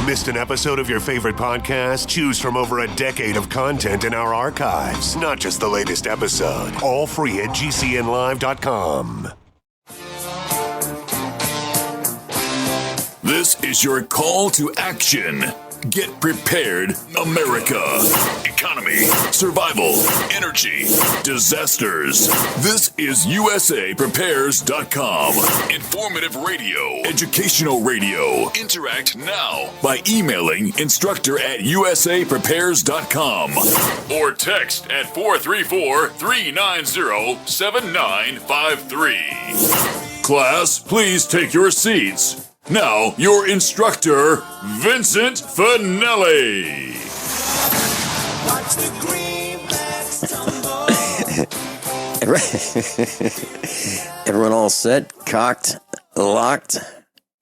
Missed an episode of your favorite podcast? Choose from over a decade of content in our archives, not just the latest episode. All free at GCNlive.com. This is your call to action. Get prepared, America. Economy, survival, energy, disasters. This is USAPrepares.com. Informative radio, educational radio. Interact now by emailing instructor@USAPrepares.com or text at 434-390-7953. Class, please take your seats. Now, your instructor, Vincent Finelli. Watch the greenbacks tumble. Everyone all set, cocked, locked?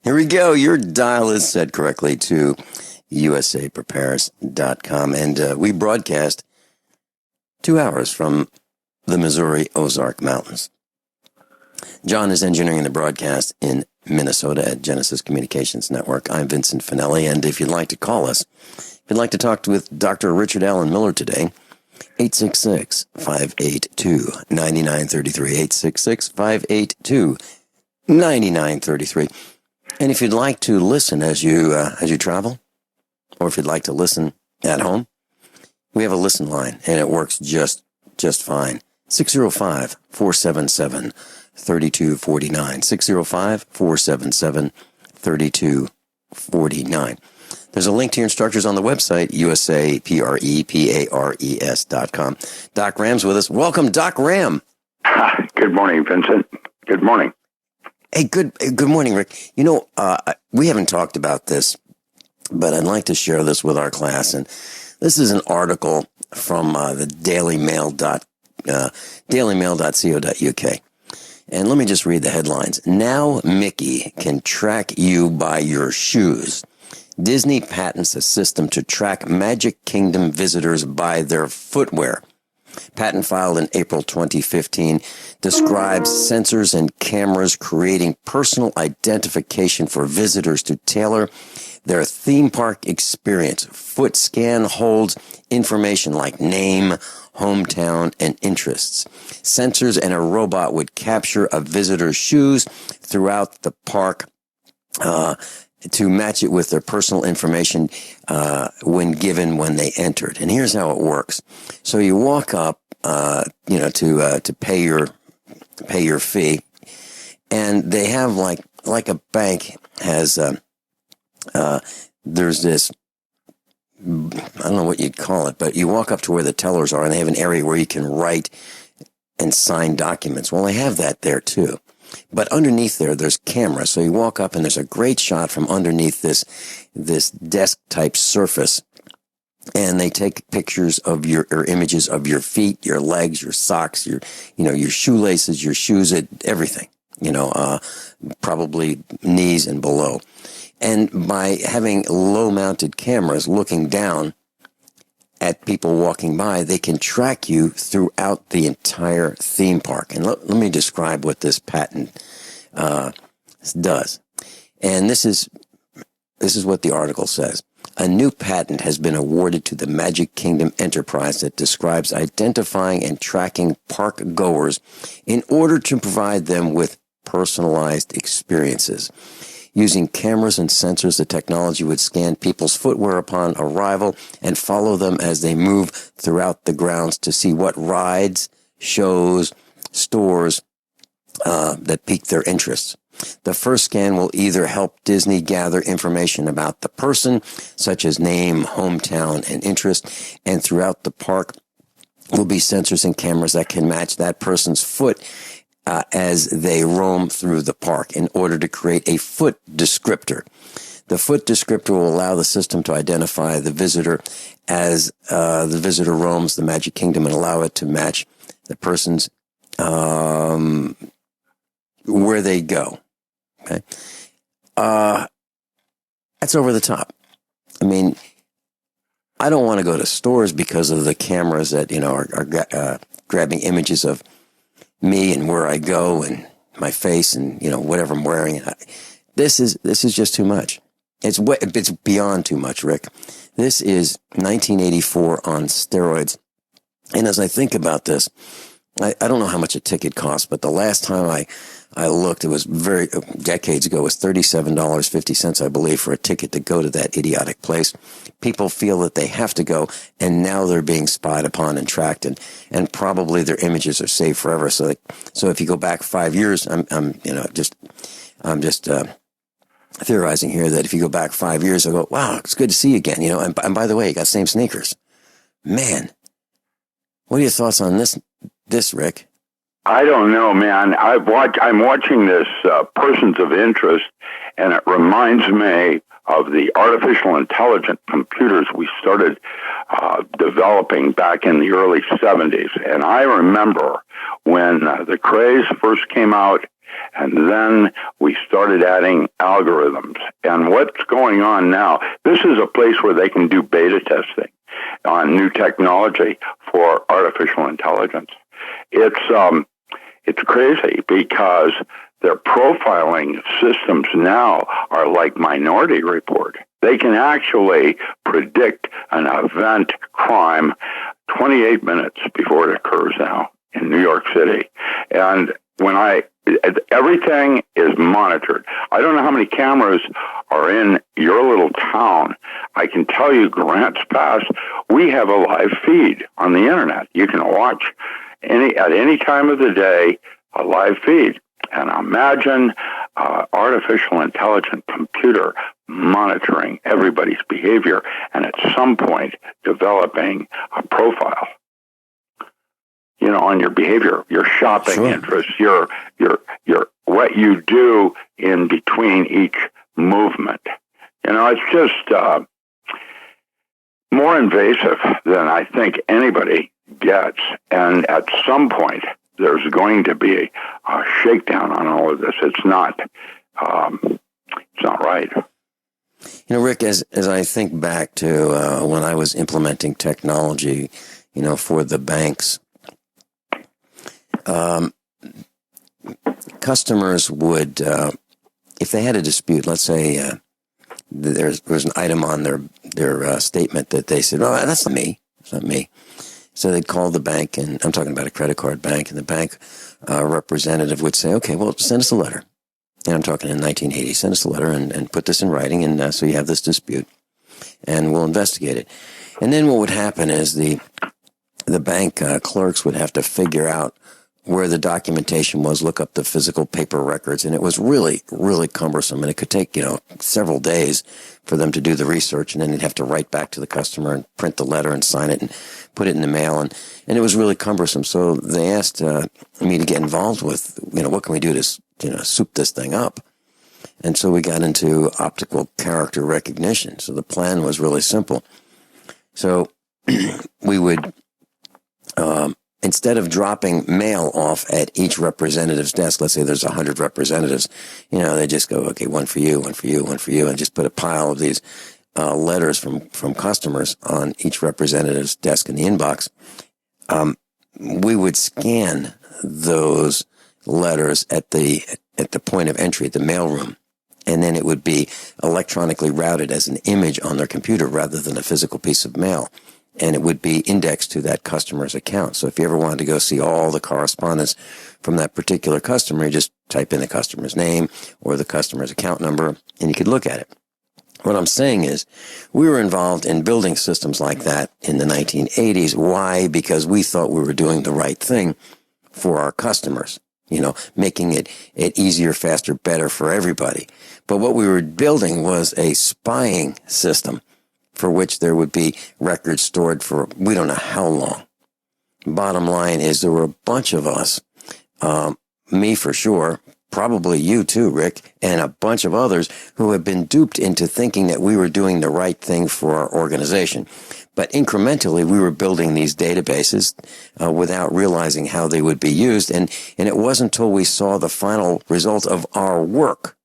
Here we go. Your dial is set correctly to USAPrepares.com. And we broadcast 2 hours from the Missouri Ozark Mountains. John is engineering the broadcast in Minnesota at Genesis Communications Network. I'm Vincent Finelli, and if you'd like to call us, if you'd like to talk with Dr. Richard Allen Miller today, 866-582-9933, 866-582-9933. And if you'd like to listen as you travel, or if you'd like to listen at home, we have a listen line, and it works just fine. 605-477-3249, 605-477-3249. There's a link to your instructors on the website, USAPREPARES.com. Doc Ram's with us. Welcome, Doc Ram. Good morning, Vincent. Good morning. Hey, good morning, Rick. You know, we haven't talked about this, but I'd like to share this with our class. And this is an article from the dailymail.co.uk. And let me just read the headlines. Now Mickey can track you by your shoes. Disney patents a system to track Magic Kingdom visitors by their footwear. Patent filed in April 2015 describes sensors and cameras creating personal identification for visitors to tailor their theme park experience. Foot scan holds information like name, hometown, and interests. Sensors and a robot would capture a visitor's shoes throughout the park to match it with their personal information when they entered. And here's how it works. So you walk up, to pay your fee, and they have like a bank has there's this, I don't know what you'd call it, but you walk up to where the tellers are and they have an area where you can write and sign documents. Well, they have that there too. But underneath there's cameras. So you walk up and there's a great shot from underneath this desk type surface. And they take pictures of or images of your feet, your legs, your socks, your shoelaces, your shoes, everything, probably knees and below. And by having low-mounted cameras looking down at people walking by, they can track you throughout the entire theme park. And let me describe what this patent does. And this is what the article says. A new patent has been awarded to the Magic Kingdom enterprise that describes identifying and tracking park goers in order to provide them with personalized experiences. Using cameras and sensors, the technology would scan people's footwear upon arrival and follow them as they move throughout the grounds to see what rides, shows, stores that pique their interests. The first scan will either help Disney gather information about the person, such as name, hometown, and interest, and throughout the park will be sensors and cameras that can match that person's foot as they roam through the park in order to create a foot descriptor. The foot descriptor will allow the system to identify the visitor as the visitor roams the Magic Kingdom and allow it to match the person's where they go. Okay, that's over the top. I mean, I don't want to go to stores because of the cameras that are grabbing images of me and where I go and my face and whatever I'm wearing. This is just too much. It's beyond too much, Rick. This is 1984 on steroids. And as I think about this, I don't know how much a ticket costs, but the last time I looked, it was decades ago, it was $37.50, I believe, for a ticket to go to that idiotic place. People feel that they have to go, and now they're being spied upon and tracked, and probably their images are saved forever. So if you go back 5 years, I'm just theorizing here that if you go back 5 years, I'll go, wow, it's good to see you again, and by the way, you got same sneakers. Man, what are your thoughts on this, Rick? I don't know, man. I'm watching this Persons of Interest, and it reminds me of the artificial intelligent computers we started developing back in the early 70s. And I remember when the craze first came out, and then we started adding algorithms. And what's going on now, this is a place where they can do beta testing on new technology for artificial intelligence. It's crazy because their profiling systems now are like Minority Report. They can actually predict an event, crime, 28 minutes before it occurs now in New York City. And everything is monitored. I don't know how many cameras are in your little town. I can tell you, Grants Pass, we have a live feed on the internet. You can watch at any time of the day a live feed. And imagine artificial intelligent computer monitoring everybody's behavior and at some point developing a profile, on your behavior, your shopping interests, your what you do in between each movement. It's just more invasive than I think anybody gets. And at some point, there's going to be a shakedown on all of this. It's not right. Rick, as I think back to when I was implementing technology, for the banks, customers would, if they had a dispute, let's say there was an item on their statement that they said, "Oh, that's not me. It's not me." So they'd call the bank, and I'm talking about a credit card bank, and the bank representative would say, "Okay, well, send us a letter." And I'm talking in 1980. Send us a letter and put this in writing, and so you have this dispute, and we'll investigate it. And then what would happen is the bank clerks would have to figure out where the documentation was, look up the physical paper records, and it was really, really cumbersome, and it could take, several days for them to do the research, and then they'd have to write back to the customer and print the letter and sign it and put it in the mail, and it was really cumbersome. So they asked me to get involved with, what can we do to, soup this thing up? And so we got into optical character recognition. So the plan was really simple. So we would, instead of dropping mail off at each representative's desk, let's say there's 100 representatives, they just go, okay, one for you, one for you, one for you, and just put a pile of these letters from customers on each representative's desk in the inbox. We would scan those letters at the point of entry at the mailroom, and then it would be electronically routed as an image on their computer rather than a physical piece of mail. And it would be indexed to that customer's account. So if you ever wanted to go see all the correspondence from that particular customer, you just type in the customer's name or the customer's account number, and you could look at it. What I'm saying is we were involved in building systems like that in the 1980s. Why? Because we thought we were doing the right thing for our customers, making it easier, faster, better for everybody. But what we were building was a spying system for which there would be records stored for we don't know how long. Bottom line is there were a bunch of us, me for sure, probably you too, Rick, and a bunch of others who have been duped into thinking that we were doing the right thing for our organization. But incrementally, we were building these databases without realizing how they would be used. And it wasn't until we saw the final result of our work,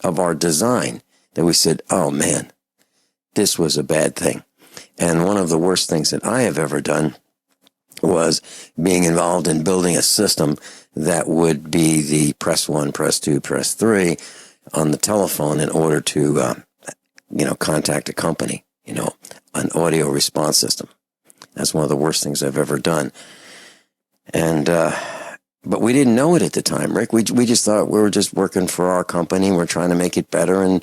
of our design, that we said, oh man, this was a bad thing. And one of the worst things that I have ever done was being involved in building a system that would be the press 1, press 2, press 3 on the telephone in order to contact a company, an audio response system. That's one of the worst things I've ever done. And, but we didn't know it at the time, Rick. We just thought we were just working for our company. We're trying to make it better and,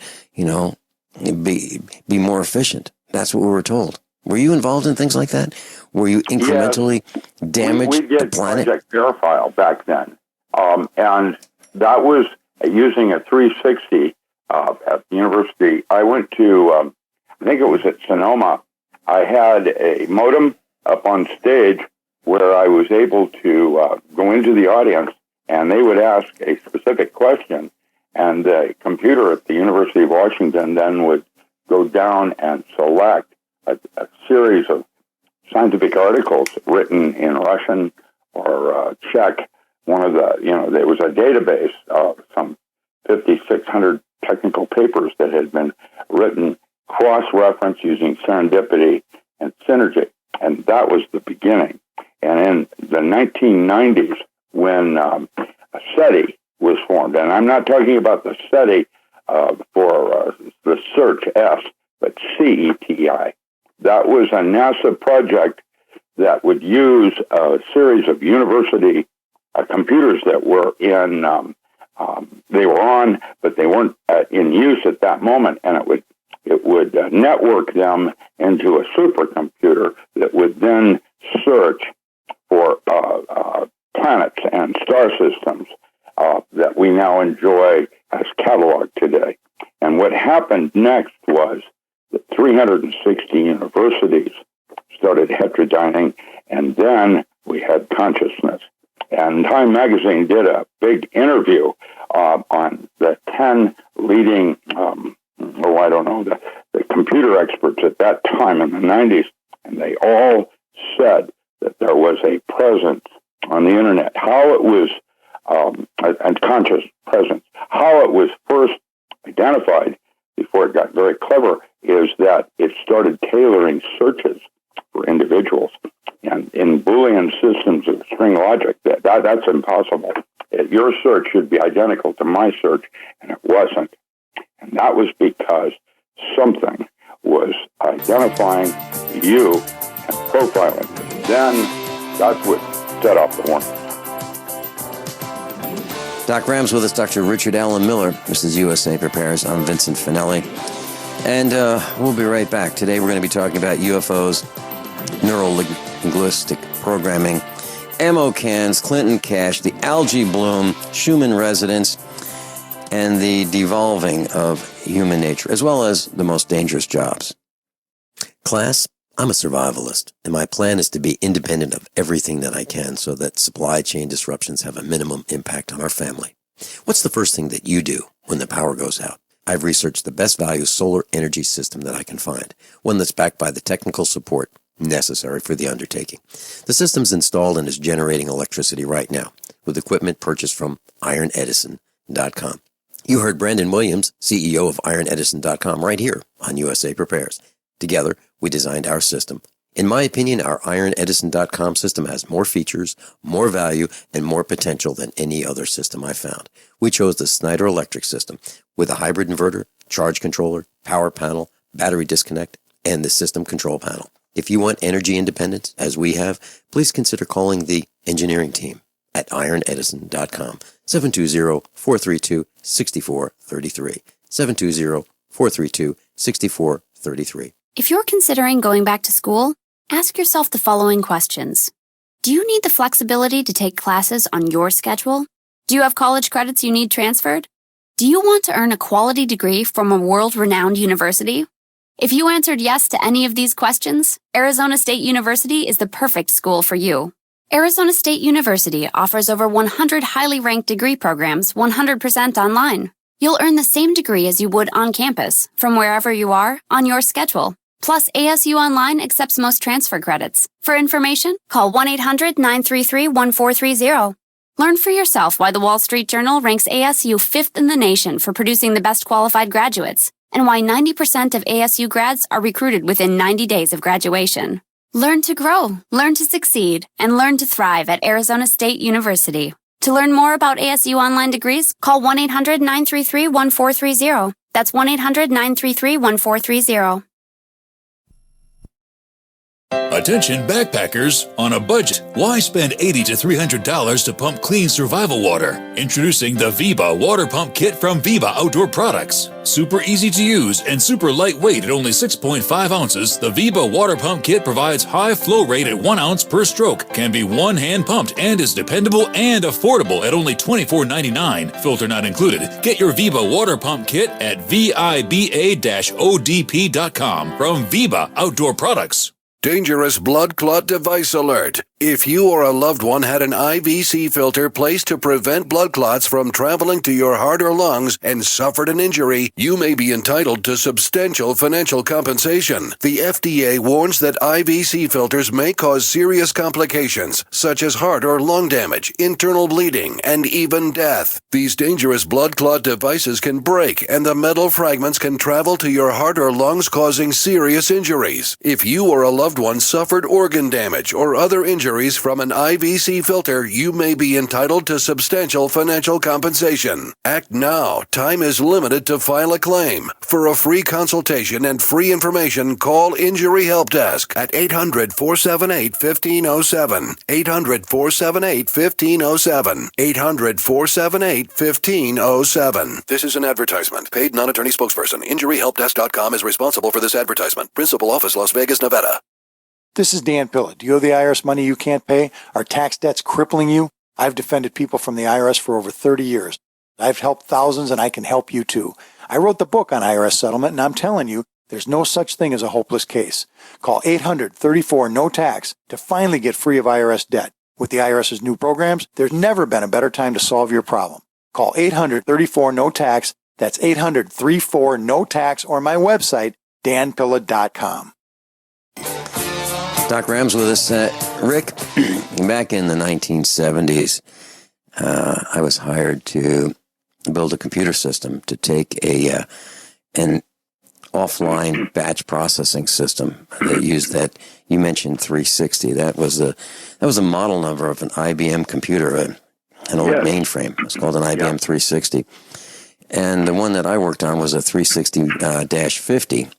be more efficient. That's what we were told. Were you involved in things like that? Were you incrementally damaged we did the planet? Project Verifile back then. And that was using a 360 at the university. I went to, I think it was at Sonoma. I had a modem up on stage where I was able to go into the audience, and they would ask a specific question, and the computer at the University of Washington then would go down and select a series of scientific articles written in Russian or Czech. One of the, there was a database of some 5,600 technical papers that had been written cross-reference using serendipity and synergy. And that was the beginning. And in the 1990s, when SETI was formed, and I'm not talking about the SETI for the search S, but CETI. That was a NASA project that would use a series of university computers that were in, they were on, but they weren't in use at that moment, and it would network them into a supercomputer that would then search for planets and star systems that we now enjoy as cataloged today. And what happened next was that 360 universities started heterodyning, and then we had consciousness. And Time Magazine did a big interview on the 10 leading, the computer experts at that time in the 90s, and they all said that there was a presence on the internet. How it was, and conscious presence, how it was first identified before it got very clever is that it started tailoring searches for individuals. And in Boolean systems of string logic, that's impossible. Your search should be identical to my search, and it wasn't. And that was because something was identifying you and profiling. Then that's what set off the warning. Doc Rams with us, Dr. Richard Allen Miller. This is USA Prepares. I'm Vincent Finelli. And we'll be right back. Today we're going to be talking about UFOs, neuro-linguistic programming, ammo cans, Clinton cash, the algae bloom, Schumann resonance, and the devolving of human nature, as well as the most dangerous jobs. Class, I'm a survivalist, and my plan is to be independent of everything that I can so that supply chain disruptions have a minimum impact on our family. What's the first thing that you do when the power goes out? I've researched the best value solar energy system that I can find, one that's backed by the technical support necessary for the undertaking. The system's installed and is generating electricity right now with equipment purchased from IronEdison.com. You heard Brandon Williams, CEO of IronEdison.com, right here on USA Prepares. Together, we designed our system. In my opinion, our IronEdison.com system has more features, more value, and more potential than any other system I found. We chose the Snyder Electric system with a hybrid inverter, charge controller, power panel, battery disconnect, and the system control panel. If you want energy independence, as we have, please consider calling the engineering team at IronEdison.com, 720-432-6433, 720-432-6433. If you're considering going back to school, ask yourself the following questions. Do you need the flexibility to take classes on your schedule? Do you have college credits you need transferred? Do you want to earn a quality degree from a world-renowned university? If you answered yes to any of these questions, Arizona State University is the perfect school for you. Arizona State University offers over 100 highly ranked degree programs 100% online. You'll earn the same degree as you would on campus, from wherever you are, on your schedule. Plus, ASU Online accepts most transfer credits. For information, call 1-800-933-1430. Learn for yourself why the Wall Street Journal ranks ASU 5th in the nation for producing the best qualified graduates, and why 90% of ASU grads are recruited within 90 days of graduation. Learn to grow, learn to succeed, and learn to thrive at Arizona State University. To learn more about ASU Online degrees, call 1-800-933-1430. That's 1-800-933-1430. Attention backpackers on a budget. Why spend $80 to $300 to pump clean survival water? Introducing the Viva Water Pump Kit from Viva Outdoor Products. Super easy to use and super lightweight at only 6.5 ounces, the Viva Water Pump Kit provides high flow rate at 1 ounce per stroke, can be one-hand pumped, and is dependable and affordable at only $24.99. Filter not included. Get your Viva Water Pump Kit at VIBA-ODP.com from Viva Outdoor Products. Dangerous blood clot device alert. If you or a loved one had an IVC filter placed to prevent blood clots from traveling to your heart or lungs and suffered an injury, you may be entitled to substantial financial compensation. The FDA warns that IVC filters may cause serious complications, such as heart or lung damage, internal bleeding, and even death. These dangerous blood clot devices can break, and the metal fragments can travel to your heart or lungs, causing serious injuries. If you or a loved one suffered organ damage or other injuries from an IVC filter, you may be entitled to substantial financial compensation. Act now. Time is limited to file a claim. For a free consultation and free information, call Injury Help Desk at 800-478-1507. 800-478-1507. 800-478-1507. This is an advertisement. Paid non-attorney spokesperson. InjuryHelpDesk.com is responsible for this advertisement. Principal office, Las Vegas, Nevada. This is Dan Pillett. Do you owe the IRS money you can't pay? Are tax debts crippling you? I've defended people from the IRS for over 30 years. I've helped thousands, and I can help you too. I wrote the book on IRS settlement, and I'm telling you, there's no such thing as a hopeless case. Call 800-34-NO-TAX to finally get free of IRS debt. With the IRS's new programs, there's never been a better time to solve your problem. Call 800-34-NO-TAX. That's 800-34-NO-TAX, or my website, danpilla.com. Doc Ram's with us. Rick, back in the 1970s, I was hired to build a computer system to take an offline batch processing system that used that. You mentioned 360. That was a model number of an IBM computer, an old mainframe. It's called an IBM 360. And the one that I worked on was a 360-50.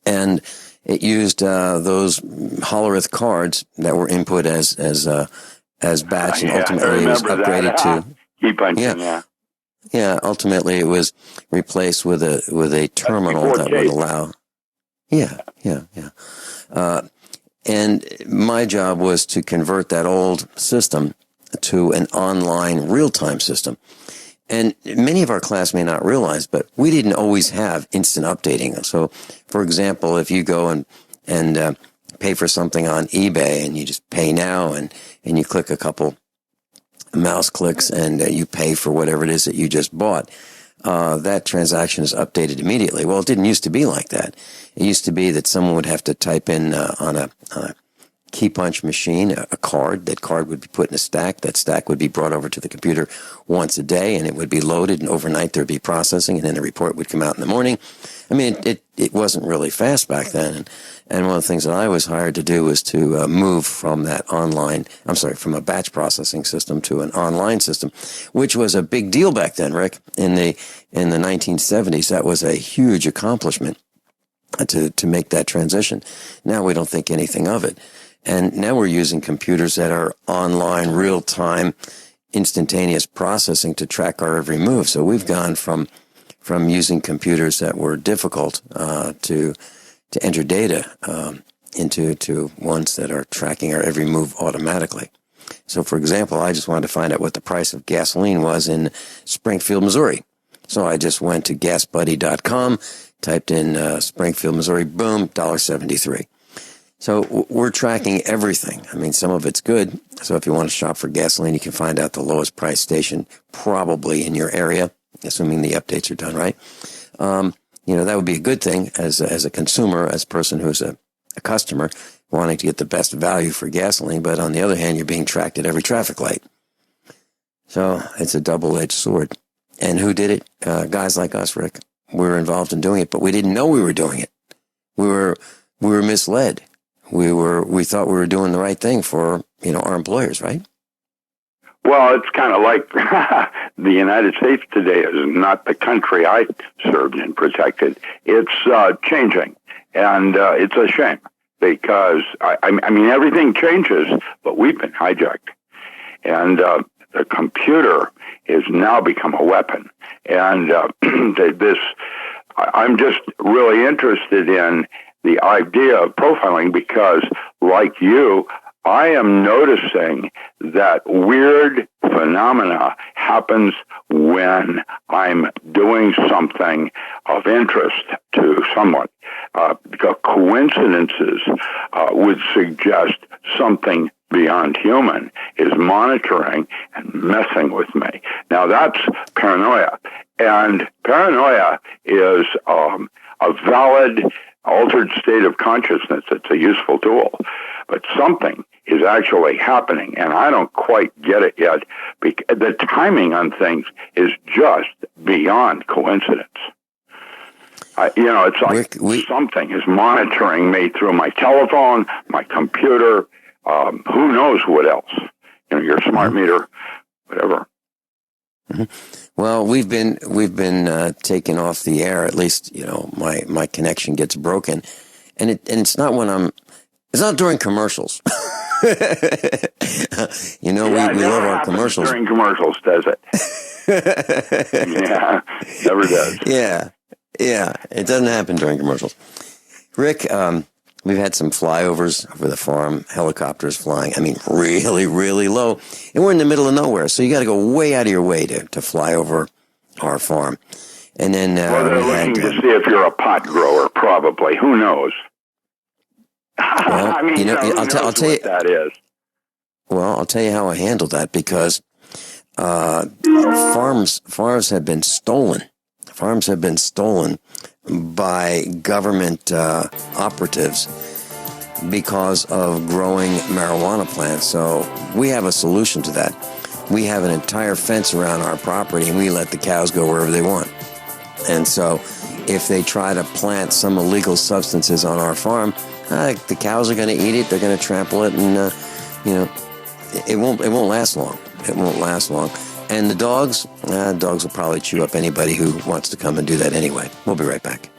And it used those Hollerith cards that were input as batch, and ultimately it was upgraded to key punching. Yeah. Ultimately, it was replaced with a terminal that would allow. And my job was to convert that old system to an online real-time system. And many of our class may not realize, but we didn't always have instant updating. So, for example, if you go and pay for something on eBay and you just pay now and you click a couple mouse clicks and you pay for whatever it is that you just bought, that transaction is updated immediately. Well, it didn't used to be like that. It used to be that someone would have to type in on a key punch machine a card. That card would be put in a stack. That stack would be brought over to the computer once a day, and it would be loaded, and overnight there would be processing, and then a report would come out in the morning. I mean, it wasn't really fast back then. And one of the things that I was hired to do was to move from from a batch processing system to an online system, which was a big deal back then, Rick. In the 1970s, that was a huge accomplishment to make that transition. Now we don't think anything of it. And now we're using computers that are online, real-time, instantaneous processing to track our every move. So we've gone from using computers that were difficult to enter data into ones that are tracking our every move automatically. So, for example, I just wanted to find out what the price of gasoline was in Springfield, Missouri. So I just went to gasbuddy.com, typed in Springfield, Missouri, boom, $1.73. So we're tracking everything. I mean, some of it's good. So if you want to shop for gasoline, you can find out the lowest price station probably in your area, assuming the updates are done right. That would be a good thing as a consumer, as a person who's a customer wanting to get the best value for gasoline. But on the other hand, you're being tracked at every traffic light. So it's a double-edged sword. And who did it? Guys like us, Rick. We were involved in doing it, but we didn't know we were doing it. We were misled. We thought we were doing the right thing for, our employers, right? Well, it's kind of like the United States today is not the country I served and protected. It's changing, and it's a shame because, I mean, everything changes, but we've been hijacked. And the computer has now become a weapon. And I'm just really interested in the idea of profiling because, like you, I am noticing that weird phenomena happens when I'm doing something of interest to someone. The coincidences would suggest something beyond human is monitoring and messing with me. Now that's paranoia. And paranoia is a valid altered state of consciousness. It's a useful tool. But something is actually happening, and I don't quite get it yet. The timing on things is just beyond coincidence. It's like something is monitoring me through my telephone, my computer, who knows what else? Your smart meter, whatever. Well, we've been taken off the air. At least, my connection gets broken, and it's not when it's not during commercials. We love our commercials. During commercials, does it? Yeah, never does. Yeah, it doesn't happen during commercials. Rick, we've had some flyovers over the farm, helicopters flying. I mean, really, really low. And we're in the middle of nowhere, so you got to go way out of your way to fly over our farm. And then they're looking to see if you're a pot grower, probably. Who knows? Well, I mean, I'll tell you what that is. Well, I'll tell you how I handled that because farms have been stolen. Farms have been stolen by government operatives because of growing marijuana plants. So we have a solution to that. We have an entire fence around our property, and we let the cows go wherever they want. And so if they try to plant some illegal substances on our farm, the cows are going to eat it. They're going to trample it, and it won't last long. It won't last long. And the dogs will probably chew up anybody who wants to come and do that anyway. We'll be right back.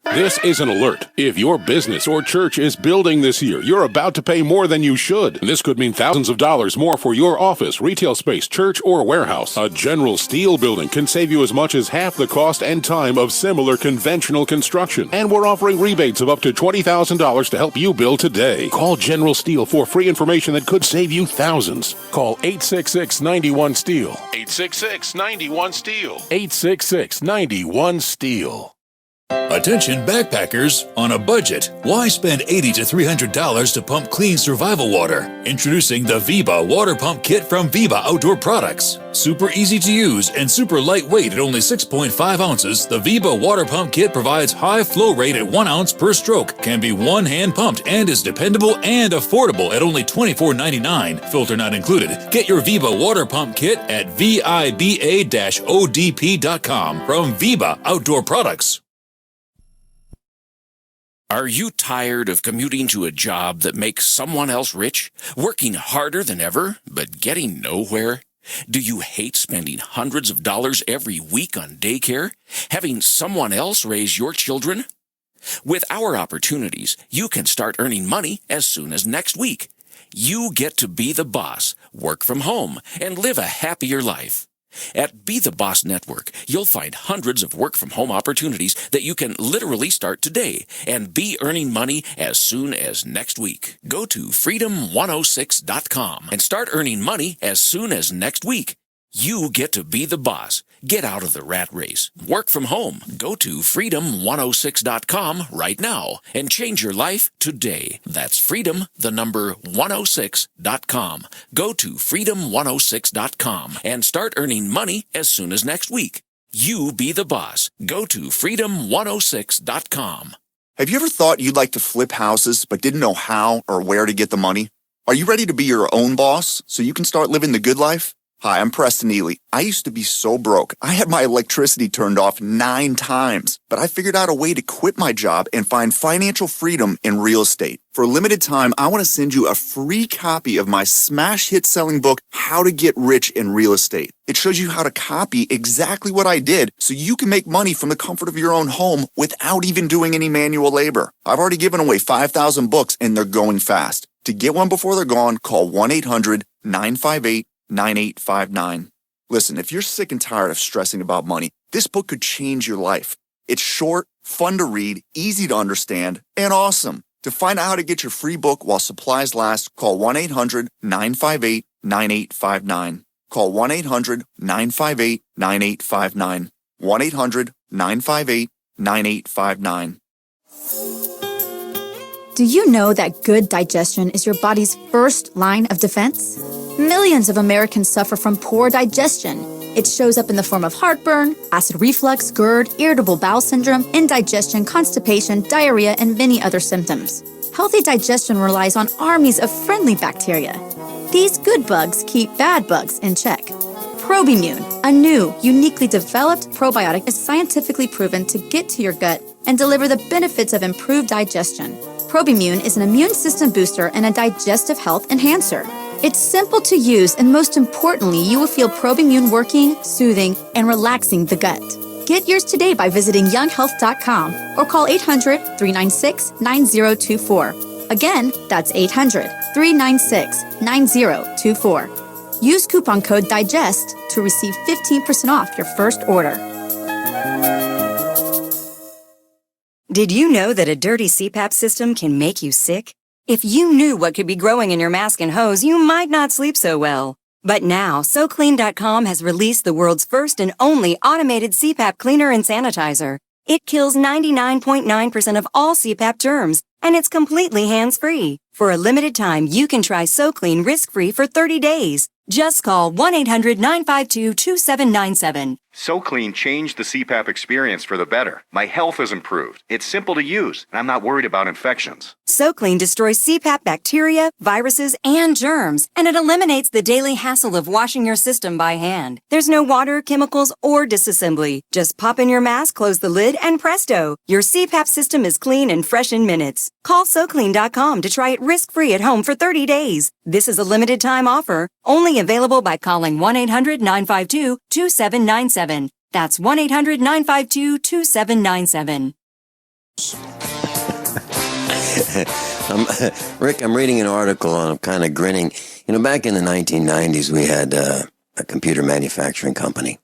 This is an alert. If your business or church is building this year, you're about to pay more than you should. This could mean thousands of dollars more for your office, retail space, church, or warehouse. A General Steel building can save you as much as half the cost and time of similar conventional construction. And we're offering rebates of up to $20,000 to help you build today. Call General Steel for free information that could save you thousands. Call 866-91-STEEL. 866-91-STEEL. 866-91-STEEL. Attention backpackers on a budget. Why spend $80 to $300 to pump clean survival water? Introducing the Viba Water Pump Kit from Viba Outdoor Products. Super easy to use and super lightweight at only 6.5 ounces, the Viba Water Pump Kit provides high flow rate at 1 ounce per stroke, can be one-hand pumped, and is dependable and affordable at only $24.99, filter not included. Get your Viba Water Pump Kit at viba-odp.com from Viba Outdoor Products. Are you tired of commuting to a job that makes someone else rich? Working harder than ever, but getting nowhere? Do you hate spending hundreds of dollars every week on daycare? Having someone else raise your children? With our opportunities, you can start earning money as soon as next week. You get to be the boss, work from home, and live a happier life. At Be the Boss Network, you'll find hundreds of work-from-home opportunities that you can literally start today and be earning money as soon as next week. Go to freedom106.com and start earning money as soon as next week. You get to be the boss. Get out of the rat race. Work from home. Go to freedom106.com right now and change your life today. That's freedom, the number 106.com. Go to freedom106.com and start earning money as soon as next week. You be the boss. Go to freedom106.com. Have you ever thought you'd like to flip houses but didn't know how or where to get the money? Are you ready to be your own boss so you can start living the good life? Hi, I'm Preston Ely. I used to be so broke. I had my electricity turned off 9 times, but I figured out a way to quit my job and find financial freedom in real estate. For a limited time, I want to send you a free copy of my smash hit selling book, How to Get Rich in Real Estate. It shows you how to copy exactly what I did so you can make money from the comfort of your own home without even doing any manual labor. I've already given away 5,000 books and they're going fast. To get one before they're gone, call 1-800-958-9859. Listen, if you're sick and tired of stressing about money, this book could change your life. It's short, fun to read, easy to understand, and awesome. To find out how to get your free book while supplies last, call 1-800-958-9859. Call 1-800-958-9859. 1-800-958-9859. Do you know that good digestion is your body's first line of defense? Millions of Americans suffer from poor digestion. It shows up in the form of heartburn, acid reflux, GERD, irritable bowel syndrome, indigestion, constipation, diarrhea, and many other symptoms. Healthy digestion relies on armies of friendly bacteria. These good bugs keep bad bugs in check. Probimune, a new, uniquely developed probiotic, is scientifically proven to get to your gut and deliver the benefits of improved digestion. Probimune is an immune system booster and a digestive health enhancer. It's simple to use, and most importantly, you will feel Probimune working, soothing, and relaxing the gut. Get yours today by visiting younghealth.com or call 800-396-9024. Again, that's 800-396-9024. Use coupon code DIGEST to receive 15% off your first order. Did you know that a dirty CPAP system can make you sick? If you knew what could be growing in your mask and hose, you might not sleep so well. But now, SoClean.com has released the world's first and only automated CPAP cleaner and sanitizer. It kills 99.9% of all CPAP germs, and it's completely hands-free. For a limited time, you can try SoClean risk-free for 30 days. Just call 1-800-952-2797. SoClean changed the CPAP experience for the better. My health has improved. It's simple to use, and I'm not worried about infections. SoClean destroys CPAP bacteria, viruses, and germs, and it eliminates the daily hassle of washing your system by hand. There's no water, chemicals, or disassembly. Just pop in your mask, close the lid, and presto! Your CPAP system is clean and fresh in minutes. Call SoClean.com to try it risk-free at home for 30 days. This is a limited-time offer, only available by calling 1-800-952-2797. That's 1-800-952-2797. Rick, I'm reading an article and I'm kind of grinning. You know, back in the 1990s, we had a computer manufacturing company.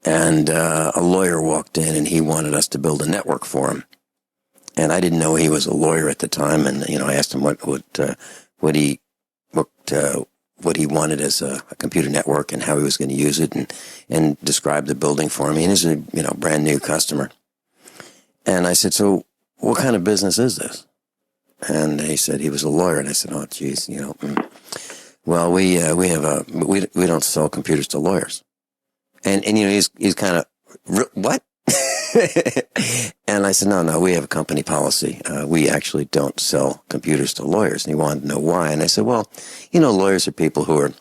And a lawyer walked in and he wanted us to build a network for him. And I didn't know he was a lawyer at the time. And, you know, I asked him what he wanted as a computer network and how he was going to use it, and described the building for me. And he's a brand new customer. And I said, so what kind of business is this? And he said he was a lawyer. And I said, oh, geez, well, we don't sell computers to lawyers. And he's kind of, what? And I said, no, we have a company policy. We actually don't sell computers to lawyers. And he wanted to know why. And I said, well, lawyers are people who are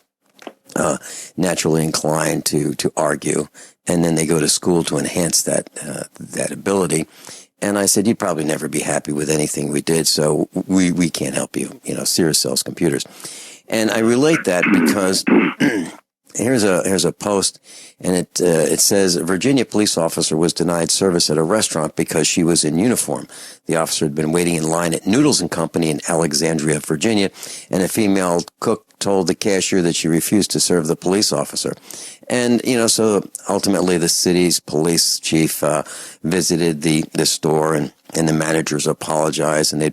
naturally inclined to argue, and then they go to school to enhance that ability. And I said, you'd probably never be happy with anything we did, so we can't help you. Sears sells computers. And I relate that because here's a post, and it says a Virginia police officer was denied service at a restaurant because she was in uniform. The officer had been waiting in line at Noodles and Company in Alexandria, Virginia, and a female cook told the cashier that she refused to serve the police officer. And so ultimately the city's police chief visited the store, and the managers apologized, and they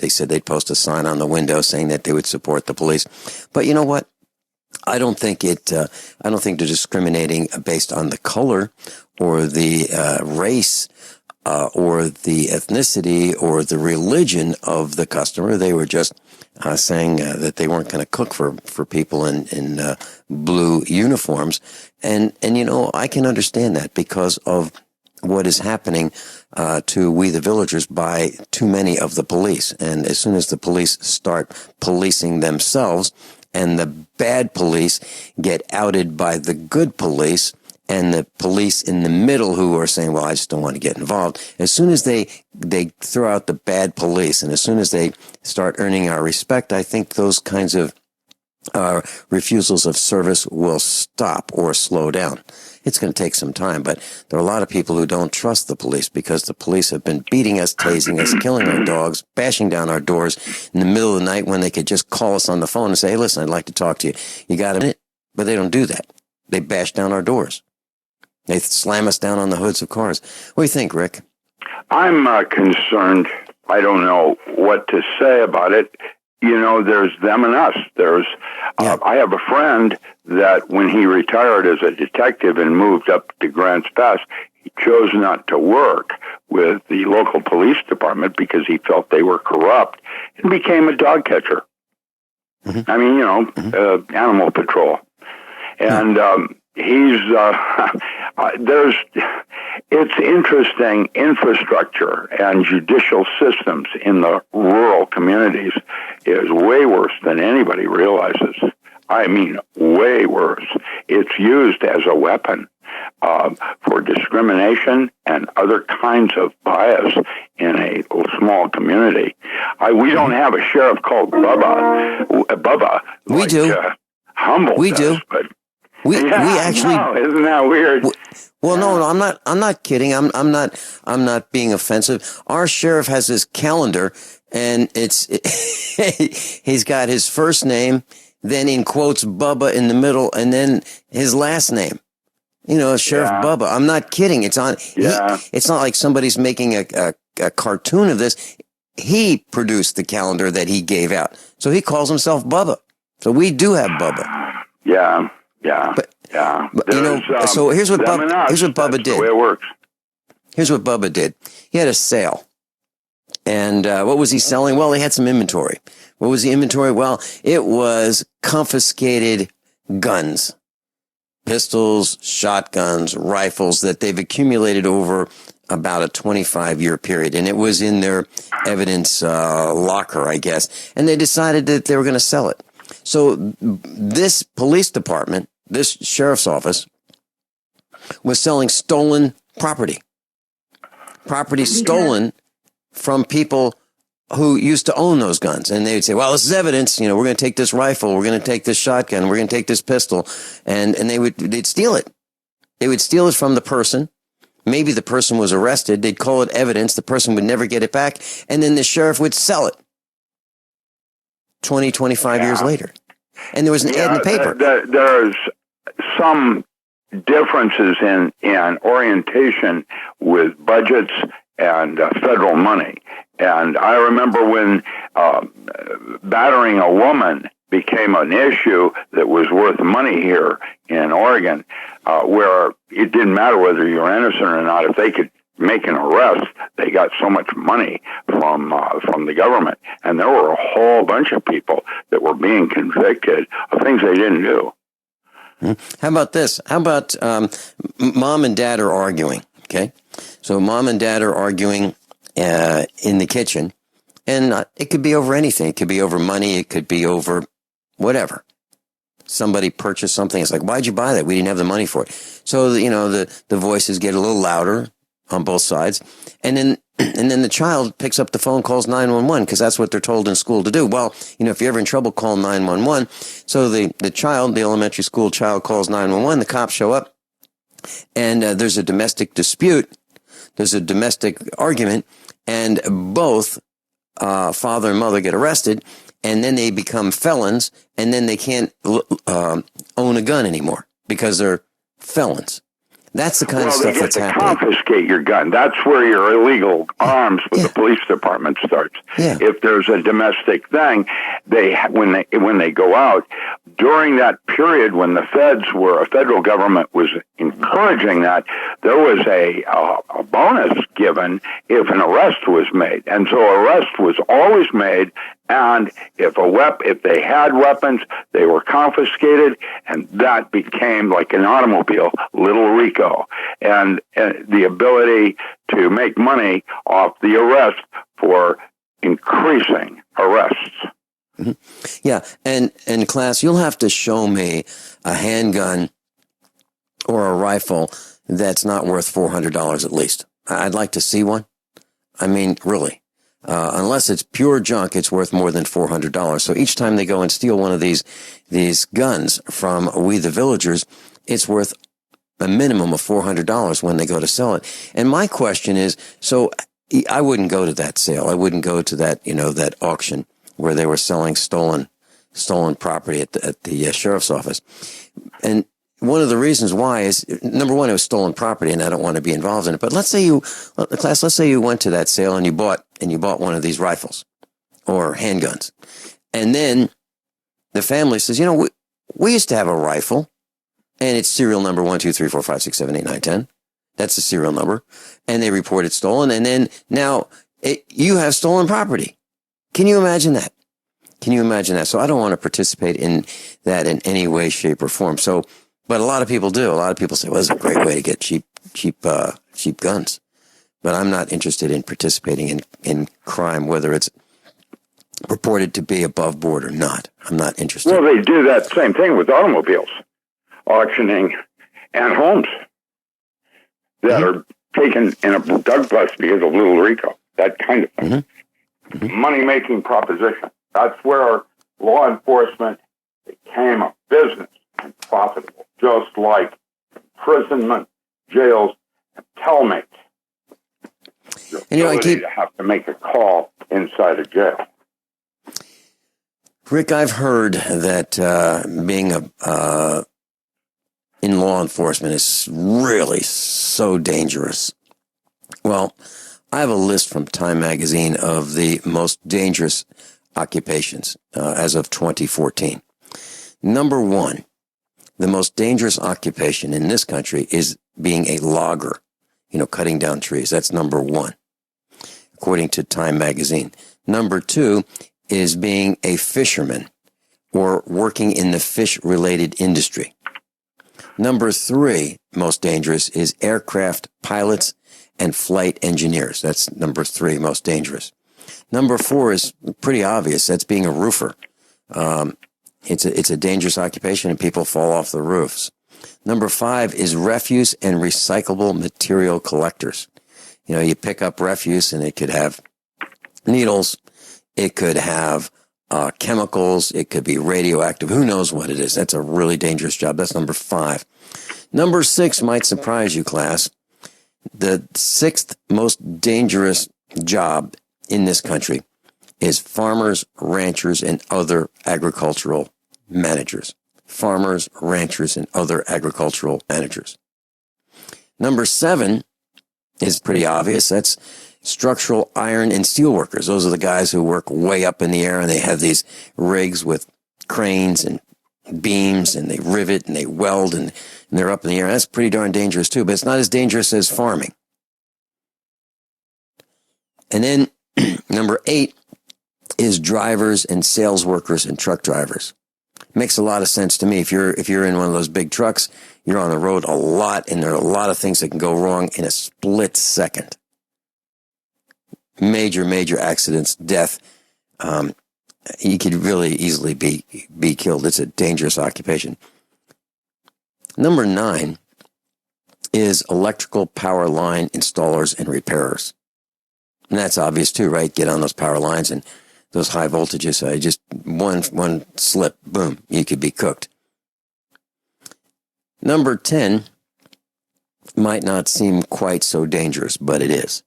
said they'd post a sign on the window saying that they would support the police. But you know what? I don't think they're discriminating based on the color or the race or the ethnicity or the religion of the customer. They were just saying that they weren't going to cook for people in blue uniforms. And I can understand that because of what is happening to we the villagers by too many of the police. And as soon as the police start policing themselves, and the bad police get outed by the good police, and the police in the middle who are saying, well, I just don't want to get involved. As soon as they throw out the bad police, and as soon as they start earning our respect, I think those kinds of refusals of service will stop or slow down. It's going to take some time, but there are a lot of people who don't trust the police because the police have been beating us, tasing us, killing our dogs, bashing down our doors in the middle of the night when they could just call us on the phone and say, hey, listen, I'd like to talk to you. You got a minute? But they don't do that. They bash down our doors. They slam us down on the hoods of cars. What do you think, Rick? I'm concerned. I don't know what to say about it. You know, there's them and us. I have a friend that when he retired as a detective and moved up to Grants Pass, he chose not to work with the local police department because he felt they were corrupt and became a dog catcher. I mean, you know, animal patrol. And it's interesting, infrastructure and judicial systems in the rural communities is way worse than anybody realizes. I mean, way worse. It's used as a weapon for discrimination and other kinds of bias in a small community. We don't have a sheriff called Bubba. We do. Humble. We do. But we actually. No, isn't that weird? Well, no, I'm not kidding. I'm not being offensive. Our sheriff has his calendar, and he's got his first name, then in quotes Bubba in the middle, and then his last name. You know, Sheriff Bubba. I'm not kidding. It's on. It's not like somebody's making a cartoon of this. He produced the calendar that he gave out, so he calls himself Bubba. So we do have Bubba. Yeah. But you know, so here's what Bubba did. The way it works. Here's what Bubba did. He had a sale. And what was he selling? Well, he had some inventory. What was the inventory? Well, it was confiscated guns. Pistols, shotguns, rifles that they've accumulated over about a 25-year period. And it was in their evidence locker, I guess. And they decided that they were going to sell it. So this police department, this sheriff's office, was selling stolen property. Property stolen from people who used to own those guns. And they would say, well, this is evidence. You know, we're going to take this rifle. We're going to take this shotgun. We're going to take this pistol. And they'd steal it. They would steal it from the person. Maybe the person was arrested. They'd call it evidence. The person would never get it back. And then the sheriff would sell it 20, 25 years later. And there was an ad in the paper. There's some differences in orientation with budgets and federal money. And I remember when battering a woman became an issue that was worth money here in Oregon, where it didn't matter whether you were innocent or not. If they could make an arrest, they got so much money from the government. And there were a whole bunch of people that were being convicted of things they didn't do. How about this? How about mom and dad are arguing, okay? So mom and dad are arguing in the kitchen, and it could be over anything. It could be over money. It could be over whatever. Somebody purchased something. It's like, why'd you buy that? We didn't have the money for it. So, you know, the voices get a little louder on both sides. And then the child picks up the phone, calls 911, because that's what they're told in school to do. Well, you know, if you're ever in trouble, call 911. So the elementary school child calls 911, the cops show up, and there's a domestic dispute. There's a domestic argument, and both father and mother get arrested, and then they become felons, and then they can't own a gun anymore because they're felons. That's the kind of stuff that's happening. Confiscate your gun. That's where your illegal arms with the police department starts. If there's a domestic thing, when they go out during that period when the federal government was encouraging that, there was a bonus given if an arrest was made, and so arrest was always made. And if they had weapons, they were confiscated, and that became like an automobile, Little Rico, and the ability to make money off the arrest for increasing arrests. Yeah, and in class, you'll have to show me a handgun or a rifle that's not worth $400 at least. I'd like to see one. I mean, really. Unless it's pure junk, it's worth more than $400. So each time they go and steal one of these guns from We the Villagers, it's worth a minimum of $400 when they go to sell it. And my question is, so I wouldn't go to that sale. I wouldn't go to that, that auction where they were selling stolen property at the sheriff's office. And one of the reasons why is, number one, it was stolen property and I don't want to be involved in it. But let's say you went to that sale and you bought one of these rifles or handguns. And then the family says, we used to have a rifle and it's serial number 1, 2, 3, 4, 5, 6, 7, 8, 9, 10. That's the serial number. And they report it stolen. And then now you have stolen property. Can you imagine that? So I don't want to participate in that in any way, shape, or form. So, but a lot of people do. A lot of people say, well, it's a great way to get cheap guns. But I'm not interested in participating in crime, whether it's purported to be above board or not. I'm not interested. Well, they do that same thing with automobiles, auctioning, and homes that are taken in a drug bust because of Little Rico, that kind of thing. Money-making proposition. That's where law enforcement became a business and profitable, just like imprisonment, jails, and telemates. Your ability to have to make a call inside a jail. Rick, I've heard that being in law enforcement is really so dangerous. Well, I have a list from Time Magazine of the most dangerous occupations as of 2014. Number 1, the most dangerous occupation in this country is being a logger, cutting down trees. That's number 1, according to Time Magazine. Number 2 is being a fisherman or working in the fish-related industry. Number 3, most dangerous, is aircraft pilots and flight engineers. That's number 3, most dangerous. Number 4 is pretty obvious. That's being a roofer. It's a dangerous occupation and people fall off the roofs. Number 5 is refuse and recyclable material collectors. You pick up refuse and it could have needles. It could have chemicals. It could be radioactive. Who knows what it is? That's a really dangerous job. That's number 5. Number 6 might surprise you, class. The 6th most dangerous job in this country is farmers, ranchers, and other agricultural managers. Farmers, ranchers, and other agricultural managers. Number 7 is pretty obvious. That's structural iron and steel workers. Those are the guys who work way up in the air and they have these rigs with cranes and beams and they rivet and they weld and they're up in the air. That's pretty darn dangerous too, but it's not as dangerous as farming. And then number 8 is drivers and sales workers and truck drivers. Makes a lot of sense to me. If you're in one of those big trucks, you're on the road a lot and there are a lot of things that can go wrong in a split second. Major accidents, death. You could really easily be killed. It's a dangerous occupation. Number 9 is electrical power line installers and repairers. And that's obvious too, right? Get on those power lines and those high voltages. Just one slip, boom, you could be cooked. Number 10 might not seem quite so dangerous, but it is.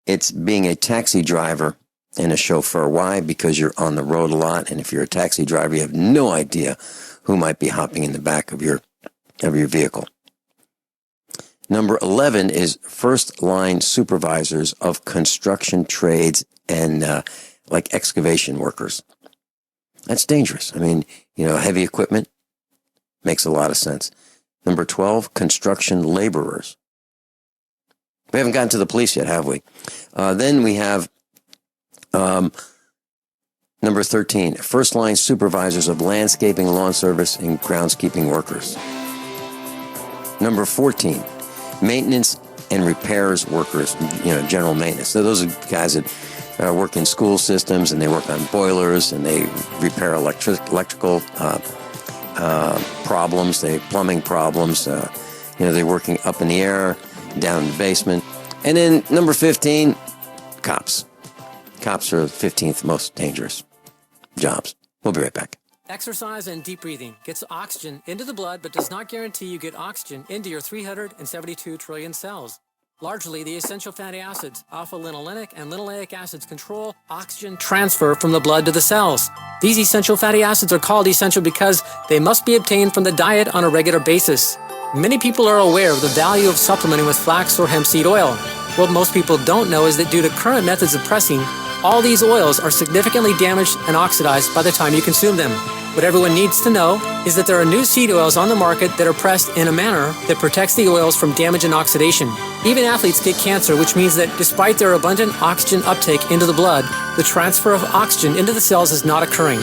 It's being a taxi driver and a chauffeur. Why? Because you're on the road a lot, and if you're a taxi driver, you have no idea who might be hopping in the back of your vehicle. Number 11 is first line supervisors of construction trades and like excavation workers. That's dangerous. I mean, heavy equipment makes a lot of sense. Number 12, construction laborers. We haven't gotten to the police yet, have we? Then we have number 13, first line supervisors of landscaping, lawn service, and groundskeeping workers. Number 14, maintenance and repairs workers, general maintenance. So those are guys that work in school systems, and they work on boilers, and they repair electrical problems, plumbing problems. They're working up in the air, down in the basement. And then number 15, cops. Cops are the 15th most dangerous jobs. We'll be right back. Exercise and deep breathing gets oxygen into the blood, but does not guarantee you get oxygen into your 372 trillion cells. Largely, the essential fatty acids, alpha-linolenic and linoleic acids, control oxygen transfer from the blood to the cells. These essential fatty acids are called essential because they must be obtained from the diet on a regular basis. Many people are aware of the value of supplementing with flax or hemp seed oil. What most people don't know is that due to current methods of pressing, all these oils are significantly damaged and oxidized by the time you consume them. What everyone needs to know is that there are new seed oils on the market that are pressed in a manner that protects the oils from damage and oxidation. Even athletes get cancer, which means that despite their abundant oxygen uptake into the blood, the transfer of oxygen into the cells is not occurring.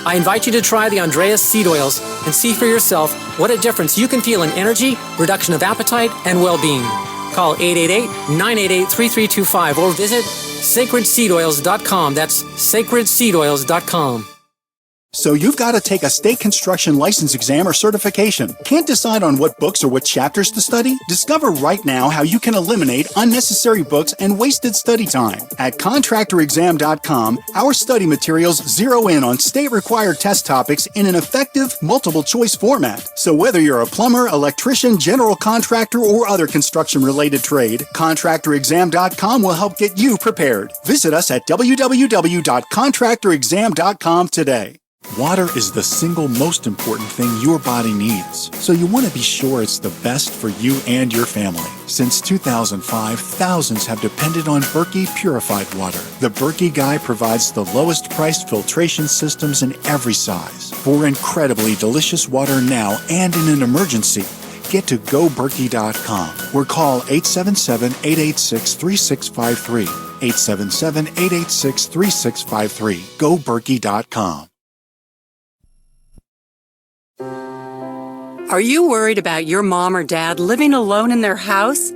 I invite you to try the Andreas seed oils and see for yourself what a difference you can feel in energy, reduction of appetite, and well-being. Call 888-988-3325 or visit sacredseedoils.com. That's sacredseedoils.com. So you've got to take a state construction license exam or certification. Can't decide on what books or what chapters to study? Discover right now how you can eliminate unnecessary books and wasted study time. At contractorexam.com, our study materials zero in on state-required test topics in an effective, multiple-choice format. So whether you're a plumber, electrician, general contractor, or other construction-related trade, contractorexam.com will help get you prepared. Visit us at www.contractorexam.com today. Water is the single most important thing your body needs, so you want to be sure it's the best for you and your family. Since 2005, thousands have depended on Berkey purified water. The Berkey Guy provides the lowest priced filtration systems in every size. For incredibly delicious water now and in an emergency, get to GoBerkey.com or call 877-886-3653. 877-886-3653. GoBerkey.com. Are you worried about your mom or dad living alone in their house?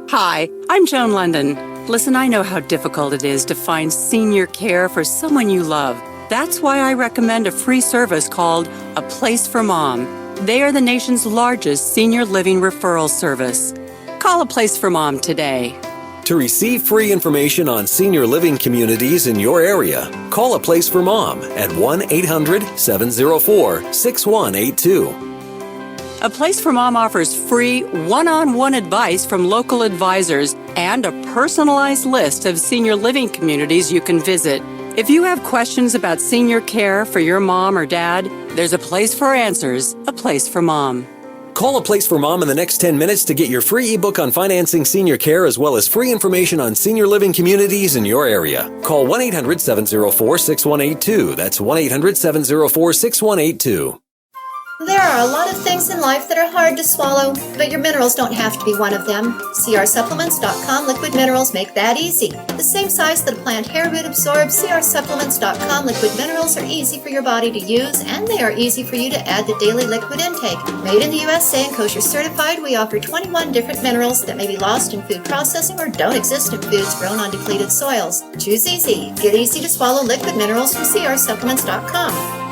Hi, I'm Joan London. Listen, I know how difficult it is to find senior care for someone you love. That's why I recommend a free service called A Place for Mom. They are the nation's largest senior living referral service. Call A Place for Mom today. To receive free information on senior living communities in your area, call A Place for Mom at 1-800-704-6182. A Place for Mom offers free one-on-one advice from local advisors and a personalized list of senior living communities you can visit. If you have questions about senior care for your mom or dad, there's a place for answers, A Place for Mom. Call A Place for Mom in the next 10 minutes to get your free ebook on financing senior care as well as free information on senior living communities in your area. Call 1-800-704-6182. That's 1-800-704-6182. There are a lot of things in life that are hard to swallow, but your minerals don't have to be one of them. CRSupplements.com liquid minerals make that easy. The same size that a plant hair root absorbs, CRSupplements.com liquid minerals are easy for your body to use, and they are easy for you to add to daily liquid intake. Made in the USA and kosher certified, we offer 21 different minerals that may be lost in food processing or don't exist in foods grown on depleted soils. Choose easy. Get easy to swallow liquid minerals from CRSupplements.com.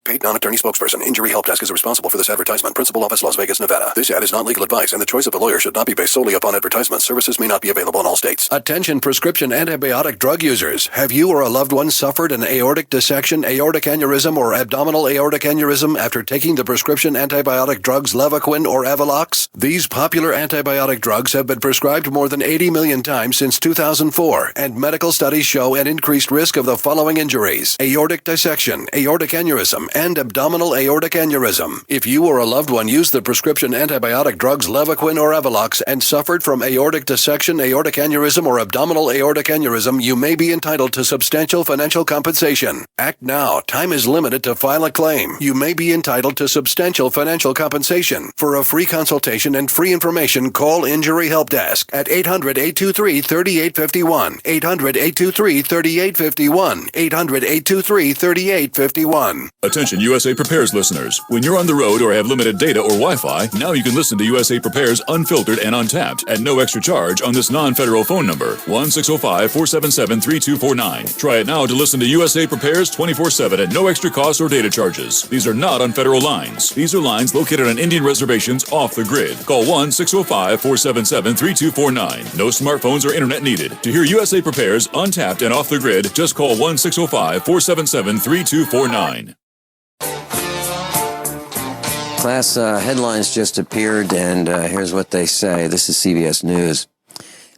Paid non-attorney spokesperson. Injury Help Desk is responsible for this advertisement. Principal office, Las Vegas, Nevada. This ad is not legal advice, and the choice of a lawyer should not be based solely upon advertisement. Services may not be available in all states. Attention prescription antibiotic drug users. Have you or a loved one suffered an aortic dissection, aortic aneurysm, or abdominal aortic aneurysm after taking the prescription antibiotic drugs Levaquin or Avelox? These popular antibiotic drugs have been prescribed more than 80 million times since 2004, and medical studies show an increased risk of the following injuries: aortic dissection, aortic aneurysm, and abdominal aortic aneurysm. If you or a loved one used the prescription antibiotic drugs Levaquin or Avelox and suffered from aortic dissection, aortic aneurysm, or abdominal aortic aneurysm, you may be entitled to substantial financial compensation. Act now. Time is limited to file a claim. You may be entitled to substantial financial compensation. For a free consultation and free information, call Injury Help Desk at 800-823-3851. 800-823-3851. 800-823-3851. Attention USA Prepares listeners, when you're on the road or have limited data or Wi-Fi, now you can listen to USA Prepares unfiltered and untapped at no extra charge on this non-federal phone number, 1-605-477-3249. Try it now to listen to USA Prepares 24/7 at no extra cost or data charges. These are not on federal lines. These are lines located on Indian reservations off the grid. Call 1-605-477-3249. No smartphones or internet needed. To hear USA Prepares untapped and off the grid, just call 1-605-477-3249. Class headlines just appeared, and here's what they say. This is CBS News.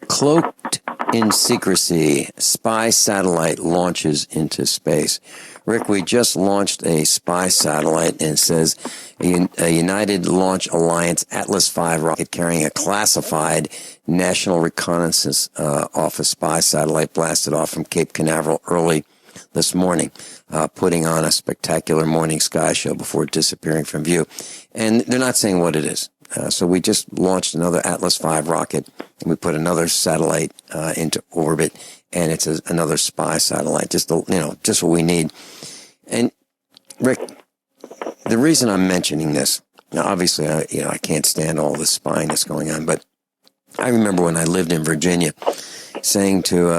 Cloaked in secrecy, spy satellite launches into space. Rick, we just launched a spy satellite, and it says a United Launch Alliance Atlas V rocket carrying a classified National Reconnaissance Office spy satellite blasted off from Cape Canaveral early this morning, putting on a spectacular morning sky show before disappearing from view. And they're not saying what it is. So we just launched another Atlas V rocket, and we put another satellite into orbit, and it's another spy satellite, just what we need. And Rick, the reason I'm mentioning this, now obviously I can't stand all this spying that's going on, but I remember when I lived in Virginia saying to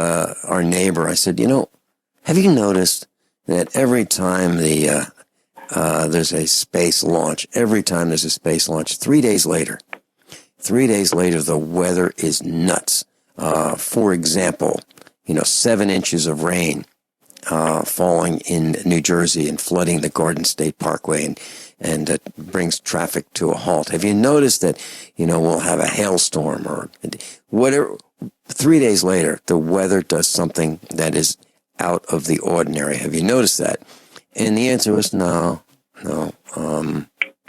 our neighbor, I said, have you noticed that every time there's a space launch, 3 days later, the weather is nuts. For example, 7 inches of rain falling in New Jersey and flooding the Garden State Parkway, and it brings traffic to a halt. Have you noticed that, we'll have a hailstorm or whatever? 3 days later, the weather does something that is out of the ordinary. Have you noticed that? And the answer was no.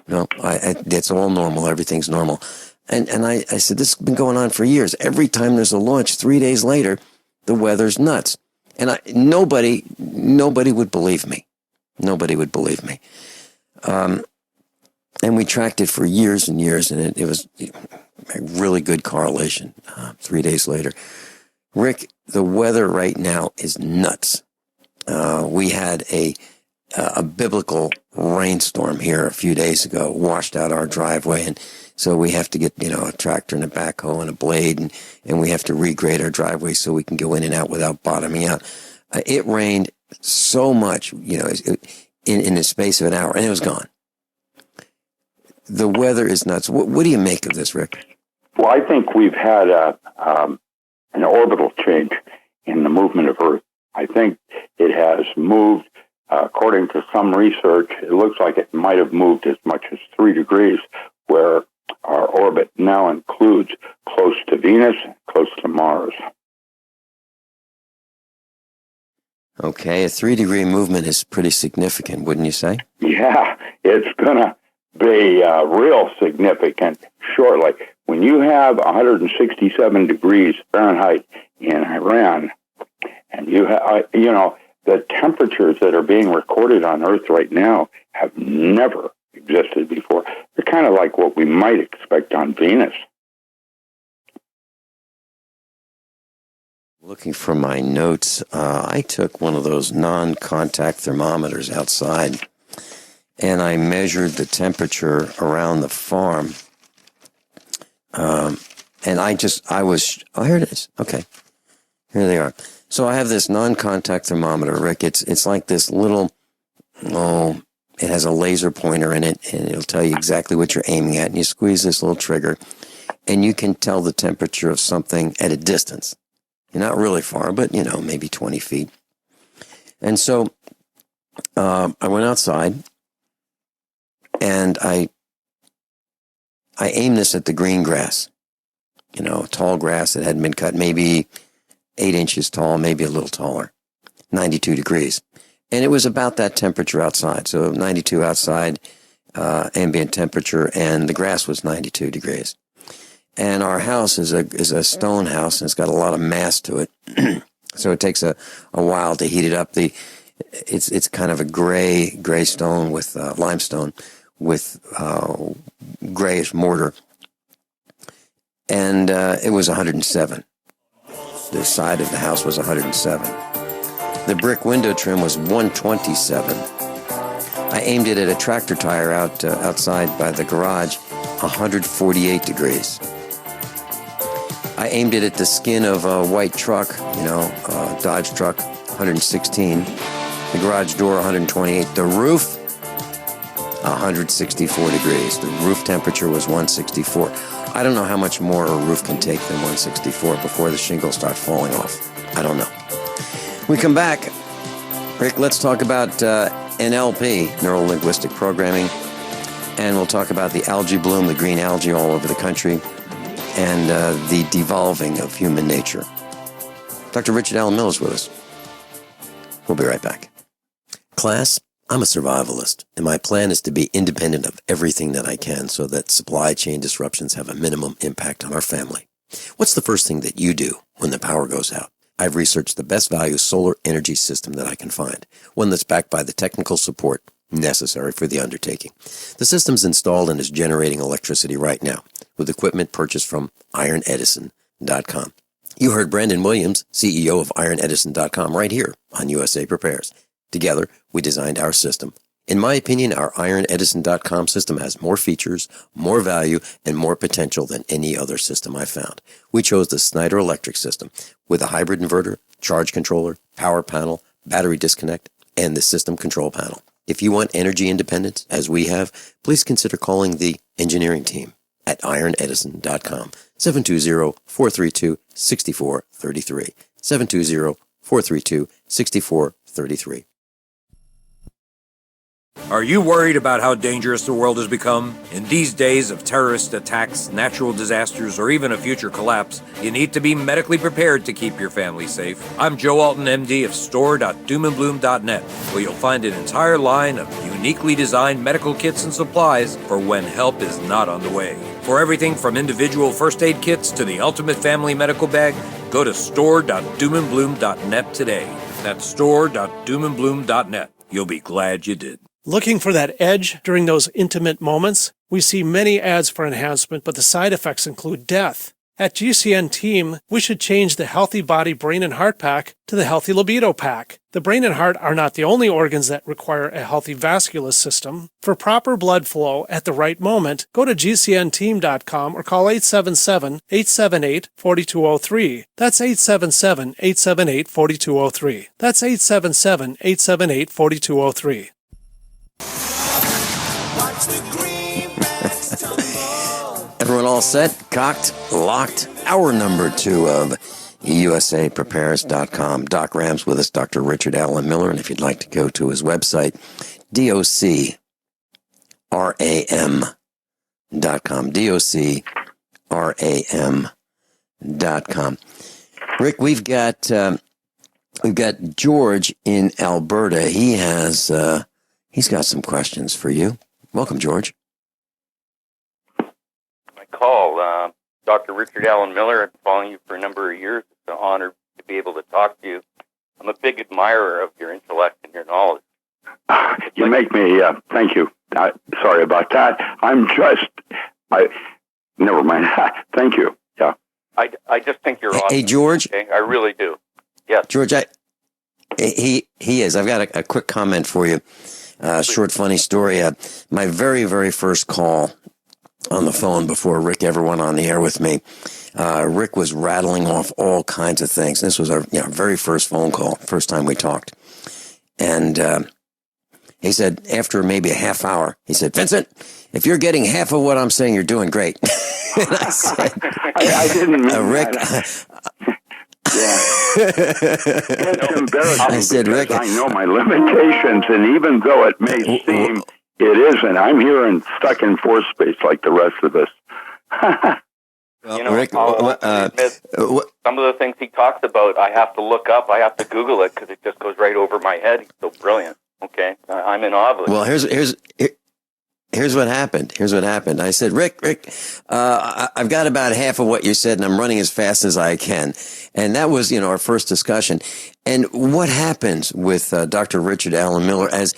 That's all normal. Everything's normal. And I said, this has been going on for years. Every time there's a launch, 3 days later, the weather's nuts. And nobody would believe me. Nobody would believe me. And we tracked it for years and years, and it was a really good correlation 3 days later. Rick, the weather right now is nuts. We had a biblical rainstorm here a few days ago, washed out our driveway, and so we have to get a tractor and a backhoe and a blade, and we have to regrade our driveway so we can go in and out without bottoming out. It rained so much, in the space of an hour, and it was gone. The weather is nuts. What do you make of this, Rick? Well, I think we've had an orbital change in the movement of Earth. I think it has moved, according to some research, it looks like it might have moved as much as 3 degrees, where our orbit now includes close to Venus, close to Mars. Okay, a 3-degree movement is pretty significant, wouldn't you say? Yeah, it's going to be real significant shortly. When you have 167 degrees Fahrenheit in Iran, and you have, the temperatures that are being recorded on Earth right now have never existed before. They're kind of like what we might expect on Venus. Looking for my notes, I took one of those non-contact thermometers outside, and I measured the temperature around the farm. And here it is. Okay. Here they are. So I have this non-contact thermometer, Rick. It's like this little, it has a laser pointer in it, and it'll tell you exactly what you're aiming at. And you squeeze this little trigger, and you can tell the temperature of something at a distance. You're not really far, but, maybe 20 feet. And so I went outside, and I aimed this at the green grass, tall grass that hadn't been cut, maybe 8 inches tall, maybe a little taller, 92 degrees. And it was about that temperature outside. So 92 outside, ambient temperature, and the grass was 92 degrees. And our house is a stone house, and it's got a lot of mass to it. So it takes a while to heat it up. It's kind of a gray stone with limestone with grayish mortar. And it was 107. The side of the house was 107. The brick window trim was 127. I aimed it at a tractor tire outside by the garage, 148 degrees. I aimed it at the skin of a white truck, Dodge truck, 116. The garage door, 128. The roof, 164 degrees. The roof temperature was 164. I don't know how much more a roof can take than 164 before the shingles start falling off. I don't know. We come back. Rick, let's talk about NLP, neuro-linguistic programming, and we'll talk about the algae bloom, the green algae all over the country, and the devolving of human nature. Dr. Richard Allen Miller is with us. We'll be right back. Class, I'm a survivalist, and my plan is to be independent of everything that I can so that supply chain disruptions have a minimum impact on our family. What's the first thing that you do when the power goes out? I've researched the best value solar energy system that I can find, one that's backed by the technical support necessary for the undertaking. The system's installed and is generating electricity right now with equipment purchased from IronEdison.com. You heard Brandon Williams, CEO of IronEdison.com, right here on USA Prepares. Together, we designed our system. In my opinion, our IronEdison.com system has more features, more value, and more potential than any other system I've found. We chose the Snyder Electric system with a hybrid inverter, charge controller, power panel, battery disconnect, and the system control panel. If you want energy independence, as we have, please consider calling the engineering team at IronEdison.com, 720-432-6433, 720-432-6433. Are you worried about how dangerous the world has become? In these days of terrorist attacks, natural disasters, or even a future collapse, you need to be medically prepared to keep your family safe. I'm Joe Alton, MD of store.doomandbloom.net, where you'll find an entire line of uniquely designed medical kits and supplies for when help is not on the way. For everything from individual first aid kits to the ultimate family medical bag, go to store.doomandbloom.net today. That's store.doomandbloom.net. You'll be glad you did. Looking for that edge during those intimate moments? We see many ads for enhancement, but the side effects include death. At GCN Team, we should change the Healthy Body, Brain, and Heart Pack to the Healthy Libido Pack. The brain and heart are not the only organs that require a healthy vascular system. For proper blood flow at the right moment, go to GCNteam.com or call 877-878-4203. That's 877-878-4203. That's 877-878-4203. Everyone all set, cocked, locked? Hour number 2 of USAPrepares.com. Doc Ram's with us, Dr. Richard Allen Miller, and if you'd like to go to his website, DOCRAM.com. DOCRAM.com. Rick, we've got George in Alberta. He's got some questions for you. Welcome, George. Call. Dr. Richard Allen Miller. I've been following you for a number of years. It's an honor to be able to talk to you. I'm a big admirer of your intellect and your knowledge. You make me, thank you. Sorry about that. Never mind. Thank you. Yeah. I just think you're awesome. Hey, George. Okay? I really do. Yes. George, he is. I've got a quick comment for you. Short, funny story. My very, very first call on the phone before Rick ever went on the air with me, Rick was rattling off all kinds of things. This was our very first phone call, first time we talked. And he said, after maybe a half hour, he said, "Vincent, if you're getting half of what I'm saying, you're doing great." And I said, I didn't mean Rick. It's embarrassing. I said, Rick, I know my limitations, and even though it may seem it isn't, I'm here and stuck in force space like the rest of us. Rick, I'll admit, some of the things he talks about, I have to look up, I have to Google it because it just goes right over my head. He's so brilliant. Okay, I'm in awe of it. Well, here's what happened. I said, Rick, I've got about half of what you said, and I'm running as fast as I can. And that was, our first discussion. And what happens with Dr. Richard Allen Miller, as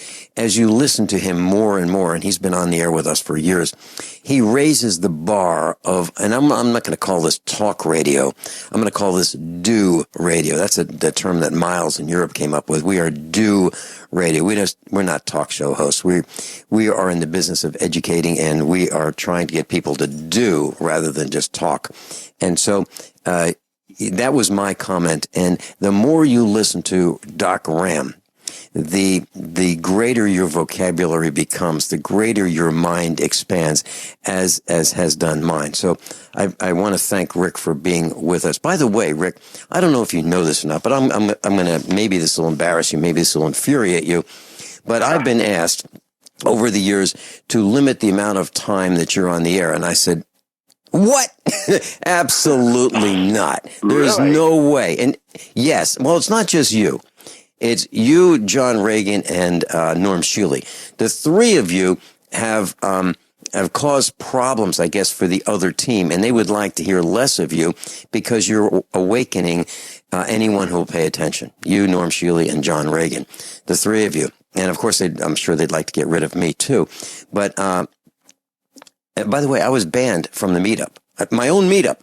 you listen to him more and more, and he's been on the air with us for years, he raises the bar of, and I'm not going to call this talk radio. I'm going to call this do radio. That's the term that Miles in Europe came up with. We are do radio. We're not talk show hosts. We are in the business of educating, and we are trying to get people to do rather than just talk. And so, that was my comment. And the more you listen to Doc Ram, the greater your vocabulary becomes, the greater your mind expands, as has done mine. So I want to thank Rick for being with us. By the way, Rick, I don't know if you know this or not, but I'm going to, maybe this will embarrass you, maybe this will infuriate you, but I've been asked over the years to limit the amount of time that you're on the air. And I said, what? Absolutely not. There's no way. And yes, well, it's not just you. It's you, John Regan, and Norm Shealy. The three of you have caused problems, I guess, for the other team, and they would like to hear less of you because you're awakening anyone who will pay attention. You, Norm Shealy, and John Regan, the three of you. And, of course, I'm sure they'd like to get rid of me, too. But, by the way, I was banned from the meetup, my own meetup.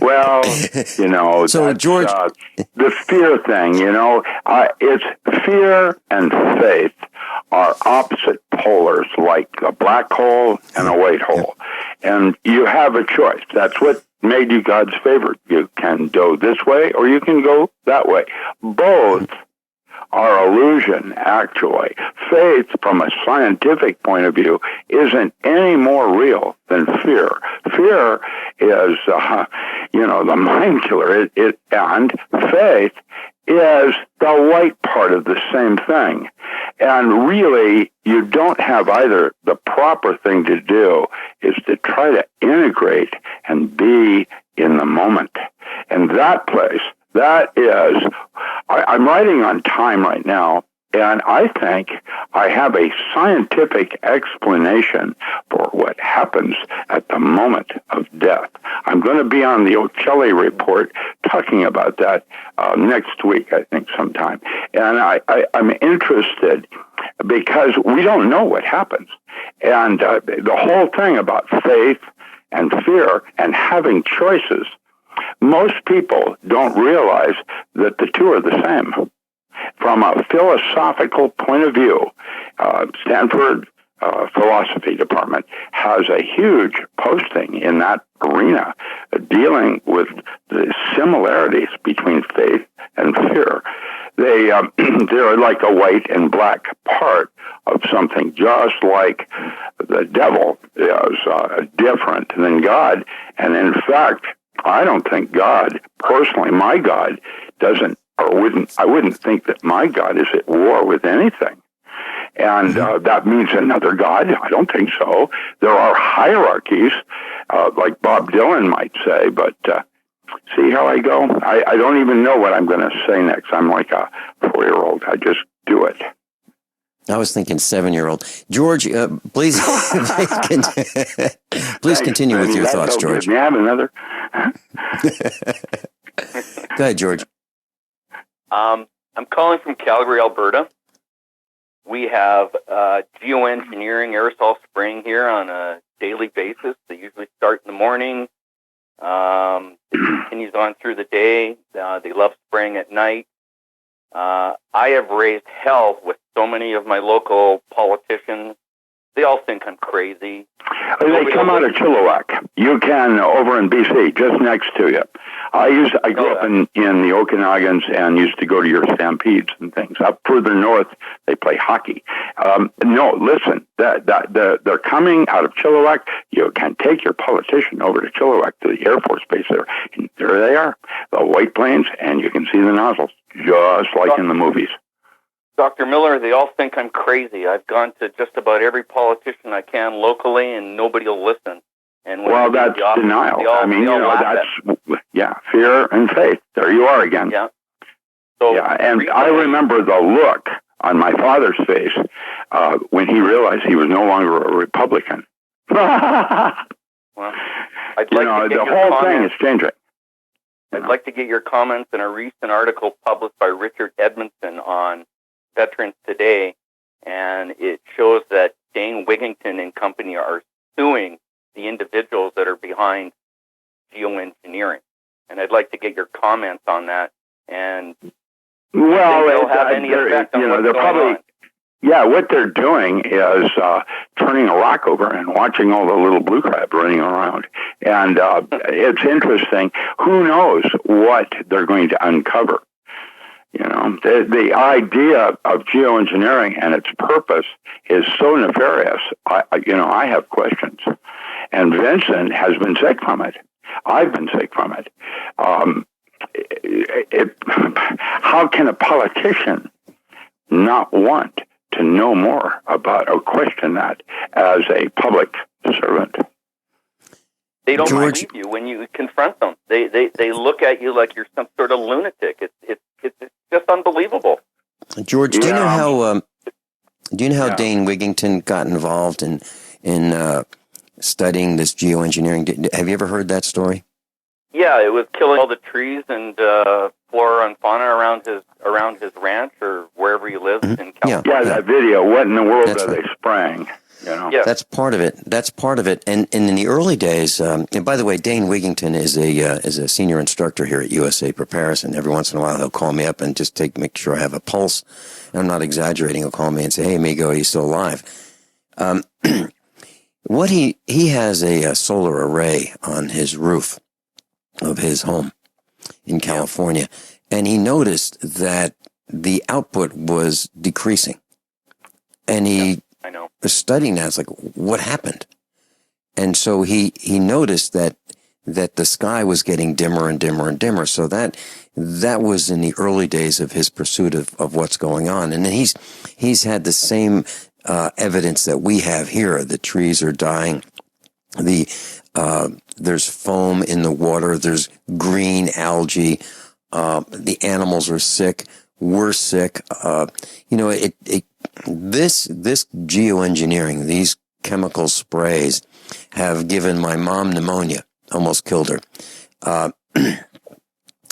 Well, you know, so George, the fear thing, you know, it's fear and faith are opposite polars, like a black hole and a white hole. And you have a choice. That's what made you God's favorite. You can go this way or you can go that way. Both are illusion, actually. Faith, from a scientific point of view, isn't any more real than fear. Fear is, the mind killer. And faith is the white part of the same thing. And really, you don't have either. The proper thing to do is to try to integrate and be in the moment. And that place, that is, I'm writing on time right now, and I think I have a scientific explanation for what happens at the moment of death. I'm going to be on the Shealy report talking about that next week, I think, sometime. And I'm interested because we don't know what happens. And the whole thing about faith and fear and having choices, most people don't realize that the two are the same. From a philosophical point of view, Stanford Philosophy Department has a huge posting in that arena dealing with the similarities between faith and fear. They're like a white and black part of something, just like the devil is different than God. And in fact, I don't think God, personally, my God, I wouldn't think that my God is at war with anything. And that means another God? I don't think so. There are hierarchies, like Bob Dylan might say, but see how I go? I don't even know what I'm going to say next. I'm like a 4-year-old. I just do it. I was thinking 7-year-old. George, please continue with your thoughts, George. May I have another? Go ahead, George. I'm calling from Calgary, Alberta. We have geoengineering aerosol spraying here on a daily basis. They usually start in the morning, continues on through the day. They love spraying at night. I have raised hell with so many of my local politicians. They all think I'm crazy. They come out of Chilliwack. You can, over in BC, just next to you. I grew up in the Okanagans and used to go to your Stampedes and things. Up further north, they play hockey. No, listen, they're coming out of Chilliwack. You can take your politician over to Chilliwack, to the Air Force Base there. And there they are, the white planes, and you can see the nozzles, just like in the movies. Dr. Miller, they all think I'm crazy. I've gone to just about every politician I can locally, and nobody will listen. And well, that's denial. That's fear and faith. There you are again. Yeah. So and I remember the look on my father's face when he realized he was no longer a Republican. Well, I'd like to get the whole thing is changing. I'd like to get your comments in a recent article published by Richard Edmondson on Veterans Today, and it shows that Dane Wigington and company are suing the individuals that are behind geoengineering. And I'd like to get your comments on that and Well, they'll have any effect on what's they're going probably. on. Yeah, what they're doing is turning a rock over and watching all the little blue crab running around. And it's interesting. Who knows what they're going to uncover? You know, the idea of geoengineering and its purpose is so nefarious. I have questions. And Vincent has been sick from it. I've been sick from it. How can a politician not want to know more about or question that as a public servant? They don't believe you when you confront them. They look at you like you're some sort of lunatic. It's just unbelievable. George, do you know how Dane Wigington got involved in studying this geoengineering? Have you ever heard that story? Yeah, it was killing all the trees and flora and fauna around his ranch or wherever he lives in California. Yeah, that video. What in the world are they spraying? You know? Yeah. That's part of it. And in the early days, and by the way, Dane Wigington is a senior instructor here at USA Preparedness, and every once in a while he'll call me up and just make sure I have a pulse. And I'm not exaggerating. He'll call me and say, "Hey, amigo, are you still alive?" What he has a solar array on his roof of his home in California, and he noticed that the output was decreasing, and he was studying that. It's like, what happened? And so he noticed that the sky was getting dimmer and dimmer and dimmer. So that was in the early days of his pursuit of what's going on. And then he's had the same evidence that we have here. The trees are dying. There's foam in the water. There's green algae. The animals are sick. We're sick. This geoengineering, these chemical sprays have given my mom pneumonia, almost killed her,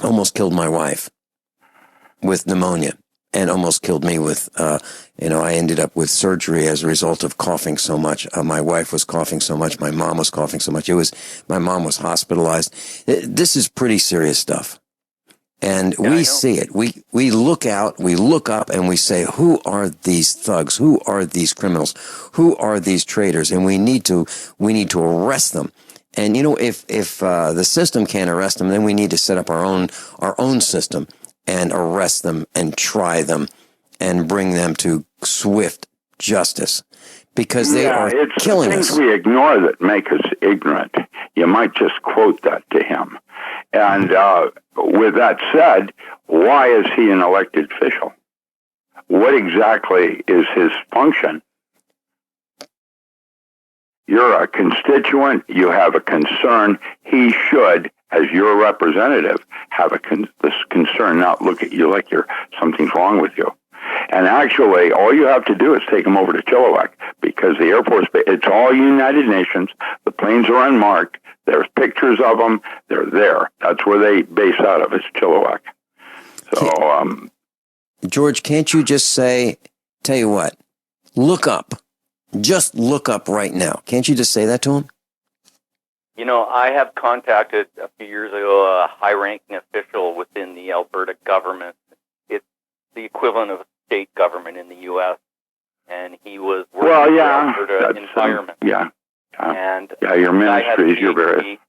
almost killed my wife with pneumonia, and almost killed me with, I ended up with surgery as a result of coughing so much. My wife was coughing so much. My mom was coughing so much. My mom was hospitalized. This is pretty serious stuff. And we see it. We look out, we look up, and we say, who are these thugs? Who are these criminals? Who are these traitors? And we need to arrest them. And if the system can't arrest them, then we need to set up our own system and arrest them and try them and bring them to swift justice, because they are killing us. It's things we ignore that make us ignorant. You might just quote that to him. And with that said, why is he an elected official? What exactly is his function? You're a constituent. You have a concern. He should, as your representative, have this concern, not look at you like something's wrong with you. And actually, all you have to do is take him over to Chilliwack, because the Air Force, it's all United Nations. The planes are unmarked. There's pictures of them. They're there. That's where they base out of, is Chilliwack. So, George, can't you just say, tell you what, look up. Just look up right now. Can't you just say that to him? I have contacted a few years ago a high-ranking official within the Alberta government. It's the equivalent of a state government in the U.S., and he was working for the Alberta environment. And your ministry is your various.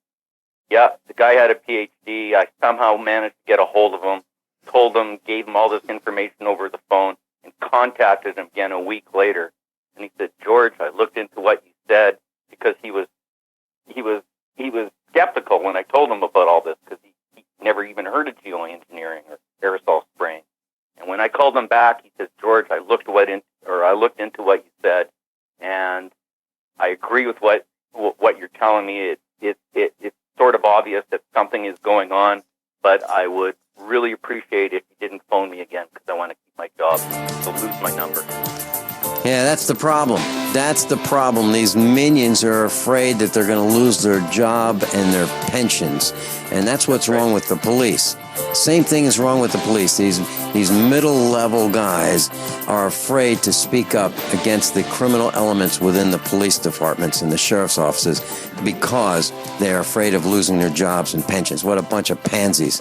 Yeah, the guy had a PhD. I somehow managed to get a hold of him, told him, gave him all this information over the phone, and contacted him again a week later. And he said, "George, I looked into what you said," because he was skeptical when I told him about all this, because he never even heard of geoengineering or aerosol spraying. And when I called him back, he says, "George, I looked into what you said, and I agree with what you're telling me. It's sort of obvious that something is going on, but I would really appreciate if you didn't phone me again, because I want to keep my job. So lose my number." Yeah, that's the problem. That's the problem. These minions are afraid that they're going to lose their job and their pensions. And that's what's wrong with the police. Same thing is wrong with the police. These middle-level guys are afraid to speak up against the criminal elements within the police departments and the sheriff's offices because they're afraid of losing their jobs and pensions. What a bunch of pansies.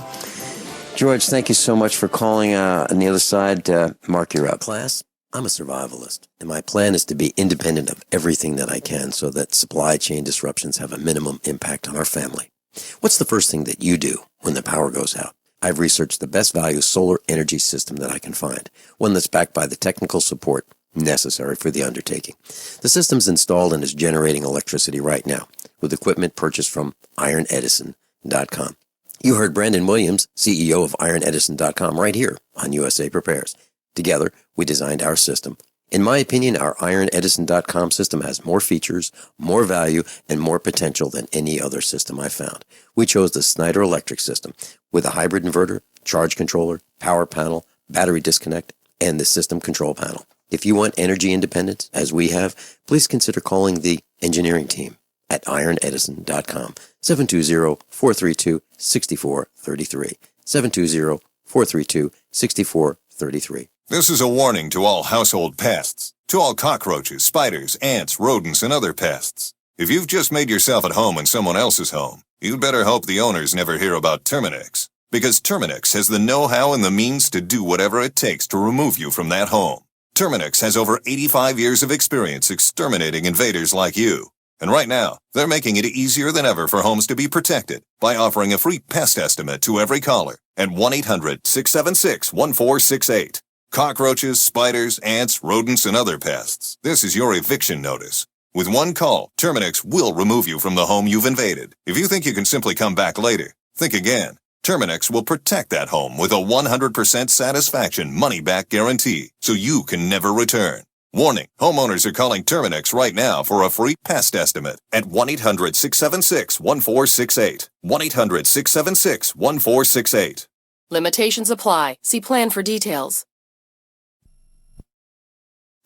George, thank you so much for calling. On the other side, Mark, you're up. Class, I'm a survivalist, and my plan is to be independent of everything that I can so that supply chain disruptions have a minimum impact on our family. What's the first thing that you do when the power goes out? I've researched the best value solar energy system that I can find, one that's backed by the technical support necessary for the undertaking. The system's installed and is generating electricity right now with equipment purchased from ironedison.com. You heard Brandon Williams, CEO of ironedison.com, right here on USA Prepares. Together, we designed our system. In my opinion, our ironedison.com system has more features, more value, and more potential than any other system I found. We chose the Snyder Electric system with a hybrid inverter, charge controller, power panel, battery disconnect, and the system control panel. If you want energy independence, as we have, please consider calling the engineering team at ironedison.com, 720-432-6433, 720-432-6433. This is a warning to all household pests, to all cockroaches, spiders, ants, rodents, and other pests. If you've just made yourself at home in someone else's home, you'd better hope the owners never hear about Terminix, because Terminix has the know-how and the means to do whatever it takes to remove you from that home. Terminix has over 85 years of experience exterminating invaders like you. And right now, they're making it easier than ever for homes to be protected by offering a free pest estimate to every caller at 1-800-676-1468. Cockroaches, spiders, ants, rodents, and other pests. This is your eviction notice. With one call, Terminix will remove you from the home you've invaded. If you think you can simply come back later, think again. Terminix will protect that home with a 100% satisfaction money-back guarantee, so you can never return. Warning, homeowners are calling Terminix right now for a free pest estimate at 1-800-676-1468. 1-800-676-1468. Limitations apply. See plan for details.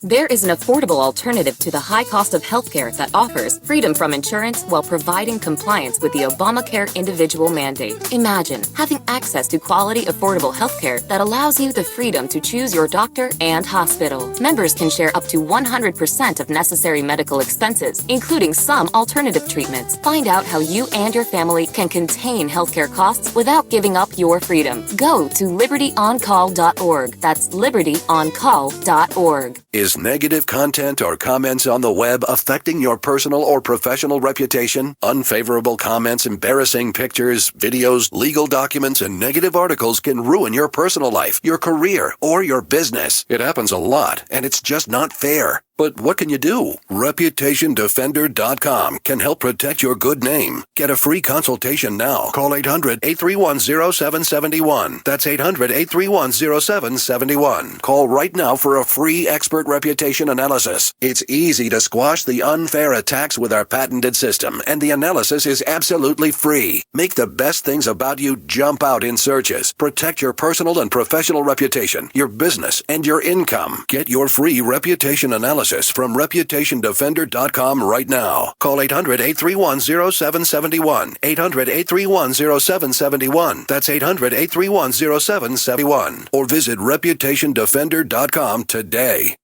There is an affordable alternative to the high cost of healthcare that offers freedom from insurance while providing compliance with the Obamacare individual mandate. Imagine having access to quality, affordable healthcare that allows you the freedom to choose your doctor and hospital. Members can share up to 100% of necessary medical expenses, including some alternative treatments. Find out how you and your family can contain healthcare costs without giving up your freedom. Go to libertyoncall.org. That's libertyoncall.org. Is negative content or comments on the web affecting your personal or professional reputation? Unfavorable comments, embarrassing pictures, videos, legal documents, and negative articles can ruin your personal life, your career, or your business. It happens a lot, and it's just not fair. But what can you do? ReputationDefender.com can help protect your good name. Get a free consultation now. Call 800-831-0771. That's 800-831-0771. Call right now for a free expert reputation analysis. It's easy to squash the unfair attacks with our patented system, and the analysis is absolutely free. Make the best things about you jump out in searches. Protect your personal and professional reputation, your business, and your income. Get your free reputation analysis from ReputationDefender.com right now. Call 800-831-0771. 800-831-0771. That's 800-831-0771. Or visit ReputationDefender.com today.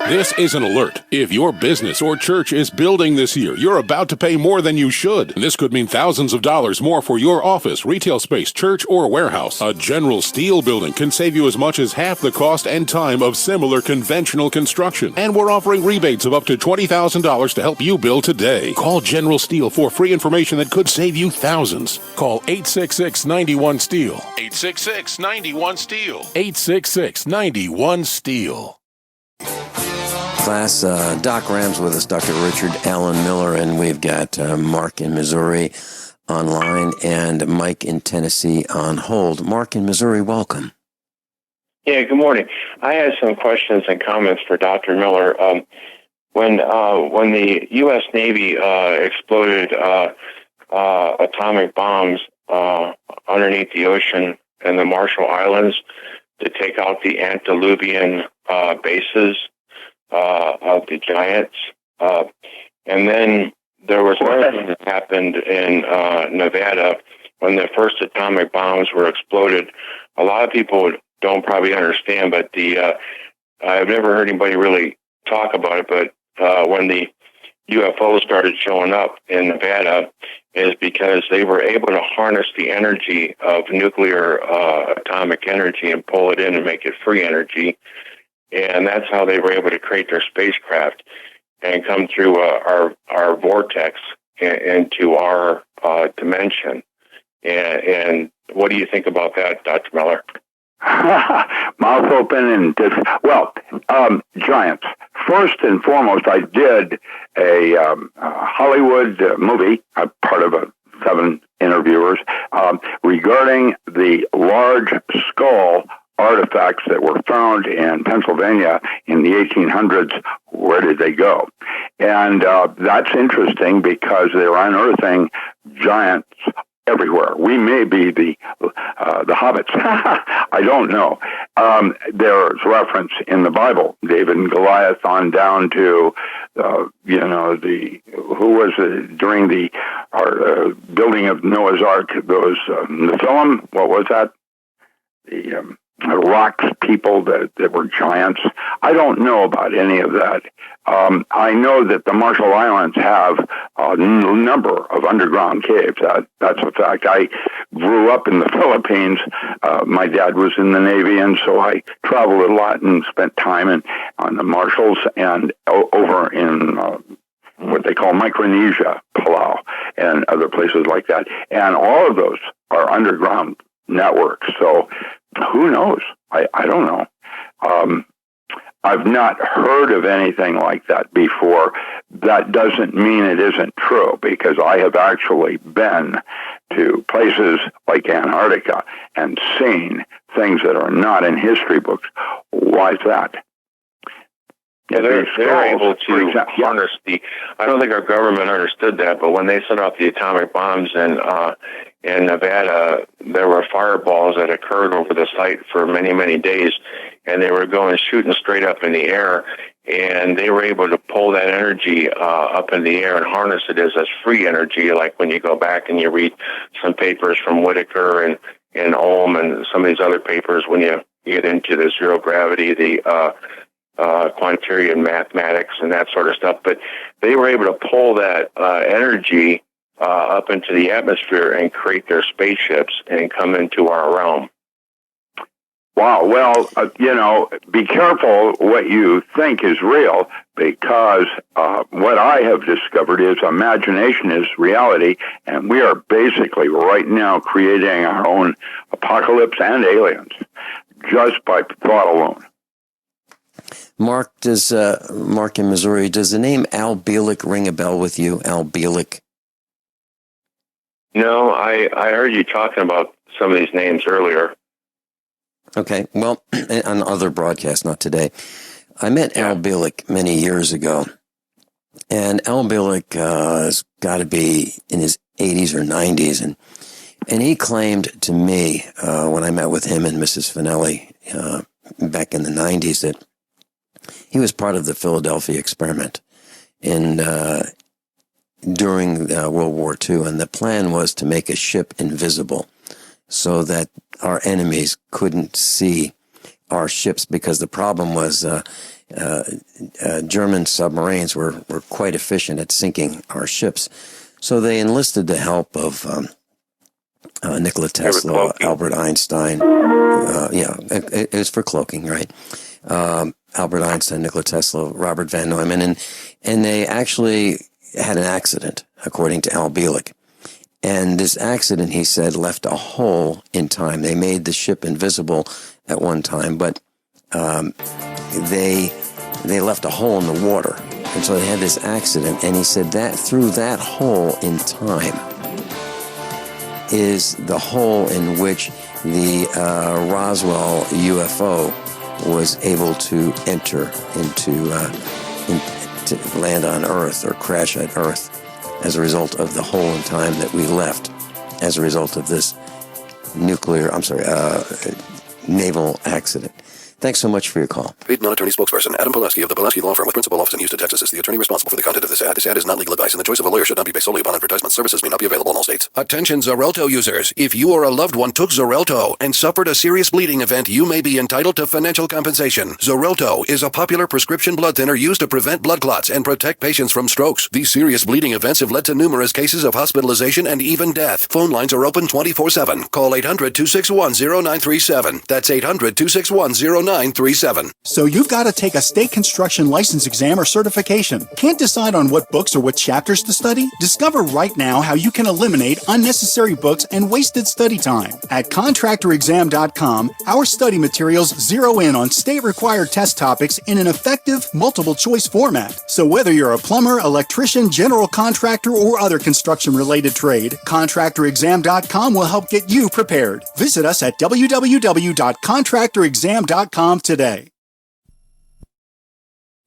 This is an alert. If your business or church is building this year, you're about to pay more than you should. This could mean thousands of dollars more for your office, retail space, church, or warehouse. A general steel building can save you as much as half the cost and time of similar conventional construction. And we're offering rebates of up to $20,000 to help you build today. Call General Steel for free information that could save you thousands. Call 866-91-STEEL. 866-91-STEEL. 866-91-STEEL. Class, Doc Ram's with us, Dr. Richard Allen Miller, and we've got Mark in Missouri online and Mike in Tennessee on hold. Mark in Missouri, welcome. Yeah, good morning. I had some questions and comments for Dr. Miller. When the U.S. Navy exploded atomic bombs underneath the ocean in the Marshall Islands to take out the antediluvian bases of the giants. And then there was another thing that happened in Nevada when the first atomic bombs were exploded. A lot of people don't probably understand, but I've never heard anybody really talk about it, but when the UFOs started showing up in Nevada is because they were able to harness the energy of nuclear atomic energy and pull it in and make it free energy. And that's how they were able to create their spacecraft and come through our vortex into our dimension. And what do you think about that, Dr. Miller? Mouth open and giants. First and foremost, I did a Hollywood movie, part of 7 interviewers, regarding the large skull artifacts that were found in Pennsylvania in the 1800s. Where did they go? And that's interesting because they're unearthing giants everywhere. We may be the hobbits. I don't know. There's reference in the Bible, David and Goliath, on down to who was during the building of Noah's Ark. Those Nephilim. What was that? The rocks people that were giants. I don't know about any of that. I know that the Marshall Islands have a number of underground caves. That's a fact. I grew up in the Philippines. My dad was in the Navy, and so I traveled a lot and spent time on the Marshalls and over in what they call Micronesia, Palau, and other places like that. And all of those are underground networks. So who knows? I don't know. I've not heard of anything like that before. That doesn't mean it isn't true, because I have actually been to places like Antarctica and seen things that are not in history books. Why is that? Yeah, they're able to harness I don't think our government understood that, but when they set off the atomic bombs in Nevada, there were fireballs that occurred over the site for many, many days, and they were shooting straight up in the air, and they were able to pull that energy up in the air and harness it as free energy, like when you go back and you read some papers from Whitaker and Ohm and some of these other papers, when you get into the zero gravity, the quantarian mathematics and that sort of stuff. But they were able to pull that energy up into the atmosphere and create their spaceships and come into our realm. Wow. Well, be careful what you think is real, because what I have discovered is imagination is reality, and we are basically right now creating our own apocalypse and aliens just by thought alone. Mark in Missouri, does the name Al Bielek ring a bell with you? Al Bielek? No, I heard you talking about some of these names earlier. Okay, well, on other broadcasts, not today. I met Al Bielek many years ago, and Al Bielek has got to be in his 80s or 90s, and he claimed to me when I met with him and Mrs. Finelli back in the 90s that he was part of the Philadelphia experiment during World War II, and the plan was to make a ship invisible so that our enemies couldn't see our ships, because the problem was German submarines were quite efficient at sinking our ships. So they enlisted the help of Nikola Tesla, Albert Einstein. It was for cloaking, right? Albert Einstein, Nikola Tesla, Robert Van Neumann, and they actually had an accident, according to Al Bielek. And this accident, he said, left a hole in time. They made the ship invisible at one time, but they left a hole in the water. And so they had this accident, and he said that through that hole in time is the hole in which the Roswell UFO was able to enter to land on Earth or crash at Earth as a result of the hole in time that we left as a result of this naval accident. Thanks so much for your call. Paid non-attorney spokesperson Adam Pulaski of the Pulaski Law Firm with principal office in Houston, Texas is the attorney responsible for the content of this ad. This ad is not legal advice, and the choice of a lawyer should not be based solely upon advertisement. Services may not be available in all states. Attention Xarelto users. If you or a loved one took Xarelto and suffered a serious bleeding event, you may be entitled to financial compensation. Xarelto is a popular prescription blood thinner used to prevent blood clots and protect patients from strokes. These serious bleeding events have led to numerous cases of hospitalization and even death. Phone lines are open 24/7. Call 800-261-0937. That's 800-261-0937. So you've got to take a state construction license exam or certification. Can't decide on what books or what chapters to study? Discover right now how you can eliminate unnecessary books and wasted study time. At contractorexam.com, our study materials zero in on state-required test topics in an effective, multiple-choice format. So whether you're a plumber, electrician, general contractor, or other construction-related trade, contractorexam.com will help get you prepared. Visit us at www.contractorexam.com today.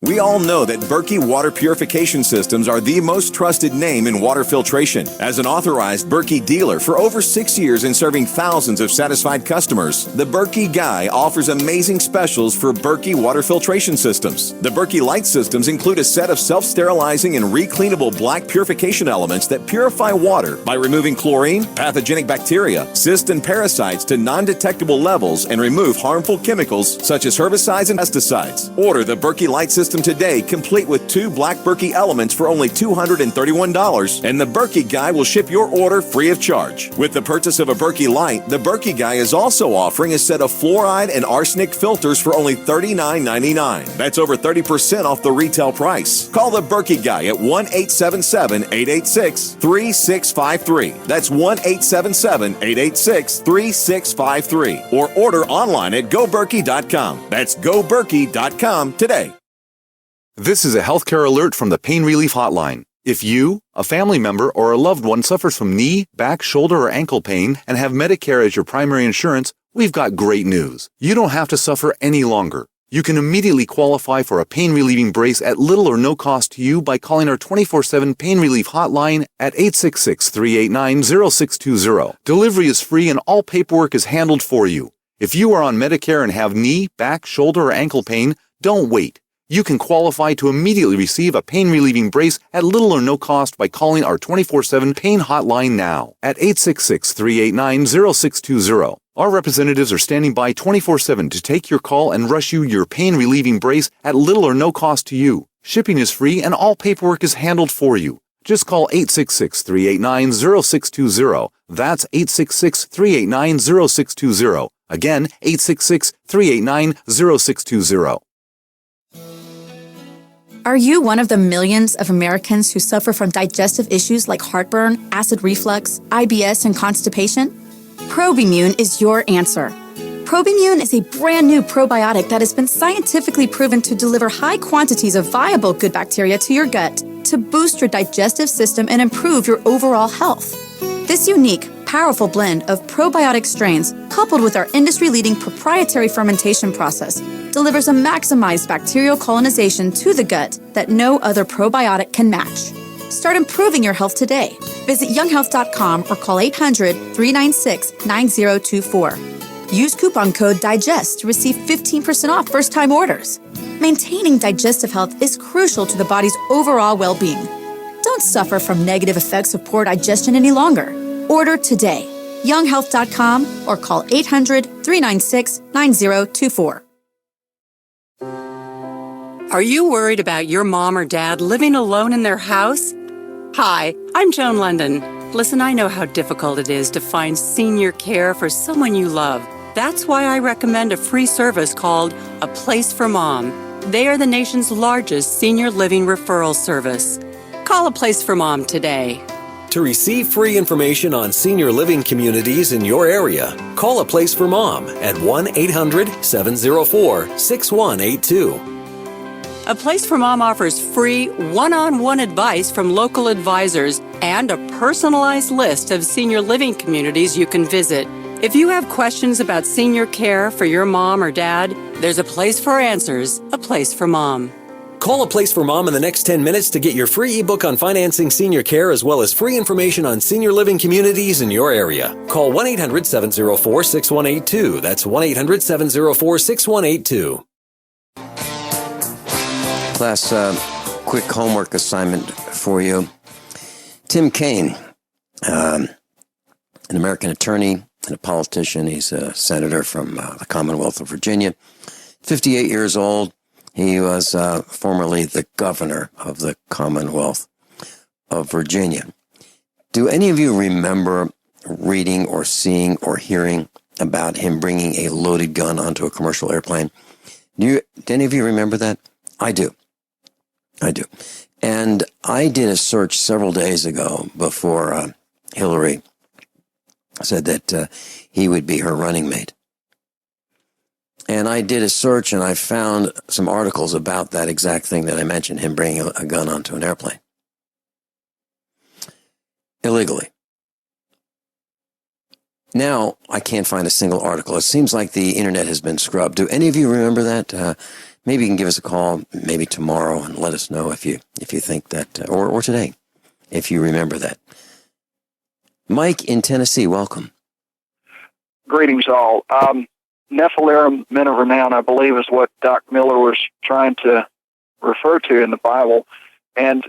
We all know that Berkey water purification systems are the most trusted name in water filtration. As an authorized Berkey dealer for over 6 years and serving thousands of satisfied customers, the Berkey Guy offers amazing specials for Berkey water filtration systems. The Berkey Light systems include a set of self-sterilizing and recleanable black purification elements that purify water by removing chlorine, pathogenic bacteria, cysts, and parasites to non-detectable levels and remove harmful chemicals such as herbicides and pesticides. Order the Berkey Light system today, complete with 2 black Berkey elements for only $231, and the Berkey Guy will ship your order free of charge. With the purchase of a Berkey Light, the Berkey Guy is also offering a set of fluoride and arsenic filters for only $39.99. That's over 30% off the retail price. Call the Berkey Guy at 1-877-886-3653. That's 1-877-886-3653. Or order online at goberkey.com. That's goberkey.com today. This is a healthcare alert from the Pain Relief Hotline. If you, a family member, or a loved one suffers from knee, back, shoulder, or ankle pain and have Medicare as your primary insurance, we've got great news. You don't have to suffer any longer. You can immediately qualify for a pain-relieving brace at little or no cost to you by calling our 24/7 Pain Relief Hotline at 866-389-0620. Delivery is free and all paperwork is handled for you. If you are on Medicare and have knee, back, shoulder, or ankle pain, don't wait. You can qualify to immediately receive a pain-relieving brace at little or no cost by calling our 24/7 Pain Hotline now at 866-389-0620. Our representatives are standing by 24/7 to take your call and rush you your pain-relieving brace at little or no cost to you. Shipping is free and all paperwork is handled for you. Just call 866-389-0620. That's 866-389-0620. Again, 866-389-0620. Are you one of the millions of Americans who suffer from digestive issues like heartburn, acid reflux, IBS, and constipation? Probimune is your answer. Probimune is a brand new probiotic that has been scientifically proven to deliver high quantities of viable good bacteria to your gut to boost your digestive system and improve your overall health. This unique, powerful blend of probiotic strains, coupled with our industry-leading proprietary fermentation process, delivers a maximized bacterial colonization to the gut that no other probiotic can match. Start improving your health today. Visit younghealth.com or call 800-396-9024. Use coupon code DIGEST to receive 15% off first-time orders. Maintaining digestive health is crucial to the body's overall well-being. Don't suffer from negative effects of poor digestion any longer. Order today. younghealth.com or call 800-396-9024. Are you worried about your mom or dad living alone in their house? Hi, I'm Joan London. Listen, I know how difficult it is to find senior care for someone you love. That's why I recommend a free service called A Place for Mom. They are the nation's largest senior living referral service. Call A Place for Mom today. To receive free information on senior living communities in your area, call A Place for Mom at 1-800-704-6182. A Place for Mom offers free one-on-one advice from local advisors and a personalized list of senior living communities you can visit. If you have questions about senior care for your mom or dad, there's a place for answers, A Place for Mom. Call A Place for Mom in the next 10 minutes to get your free ebook on financing senior care as well as free information on senior living communities in your area. Call 1-800-704-6182. That's 1-800-704-6182. Class, quick homework assignment for you. Tim Kaine, an American attorney and a politician. He's a senator from the Commonwealth of Virginia. 58 years old. He was formerly the governor of the Commonwealth of Virginia. Do any of you remember reading or seeing or hearing about him bringing a loaded gun onto a commercial airplane? Do any of you remember that? I do. And I did a search several days ago before Hillary said that he would be her running mate. And I did a search and I found some articles about that exact thing that I mentioned, him bringing a gun onto an airplane. Illegally. Now, I can't find a single article. It seems like the internet has been scrubbed. Do any of you remember that? Maybe you can give us a call, maybe tomorrow, and let us know if you think that, or today, if you remember that. Mike in Tennessee, welcome. Greetings, all. Nephilim, men of renown, I believe, is what Doc Miller was trying to refer to in the Bible. And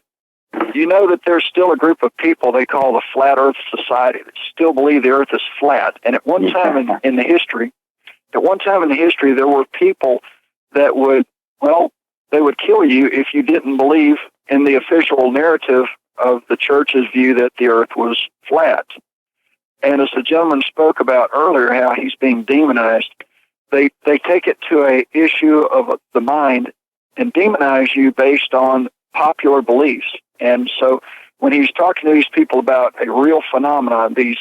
you know that there's still a group of people they call the Flat Earth Society that still believe the Earth is flat. And at one time in the history, there were people that they would kill you if you didn't believe in the official narrative of the church's view that the Earth was flat. And as the gentleman spoke about earlier, how he's being demonized, they take it to a issue of the mind and demonize you based on popular beliefs. And so when he's talking to these people about a real phenomenon, these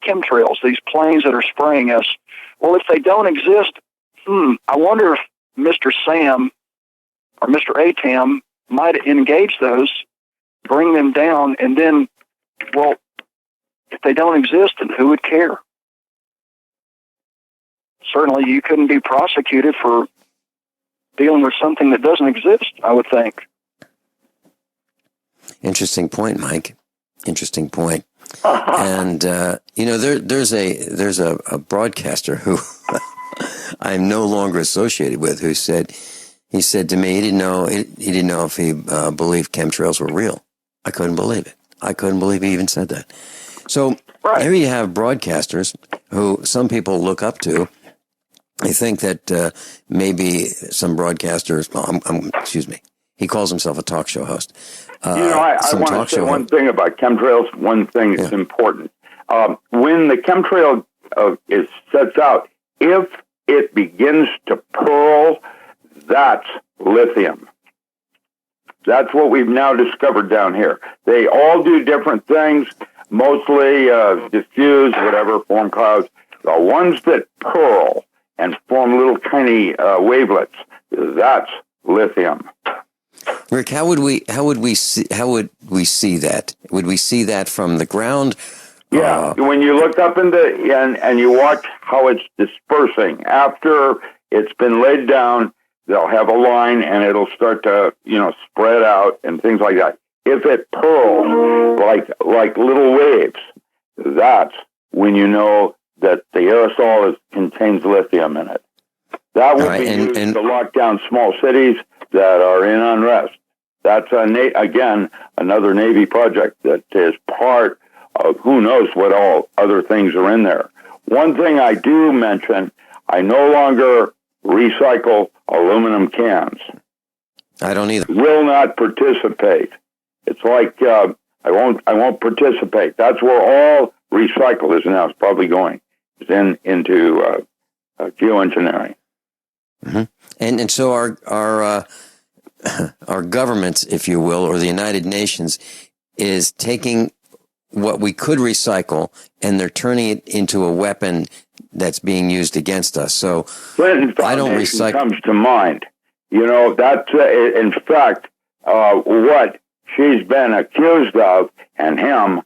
chemtrails, these planes that are spraying us, well, if they don't exist, I wonder if Mr. Sam or Mr. Atam might engage those, bring them down, and then, well, if they don't exist, then who would care? Certainly you couldn't be prosecuted for dealing with something that doesn't exist, I would think. Interesting point, Mike. Interesting point. And, there's a broadcaster who I'm no longer associated with who said to me he didn't know if he believed chemtrails were real. I couldn't believe it. I couldn't believe he even said that. So here you have broadcasters who some people look up to. I think that maybe some broadcasters, he calls himself a talk show host. I want to say one thing about chemtrails, one thing that's important. When the chemtrail sets out, if it begins to pearl, that's lithium. That's what we've now discovered down here. They all do different things, mostly diffuse, form clouds. The ones that pearl and form little tiny wavelets, that's lithium. Rick, how would we see that? Would we see that from the ground? Yeah, when you look up and you watch how it's dispersing after it's been laid down, they'll have a line and it'll start to spread out and things like that. If it pearls like little waves, that's when you know that the aerosol contains lithium in it. That would be used to lock down small cities that are in unrest. That's again another Navy project that is part of who knows what all other things are in there. One thing I do mention, I no longer recycle aluminum cans. I don't either. Will not participate. It's like I won't participate. That's where all recycle is now. It's probably going. It's into geoengineering. Mm-hmm. And so our governments, if you will, or the United Nations, is taking what we could recycle and they're turning it into a weapon that's being used against us. So Clinton Foundation comes to mind. That's in fact what she's been accused of and him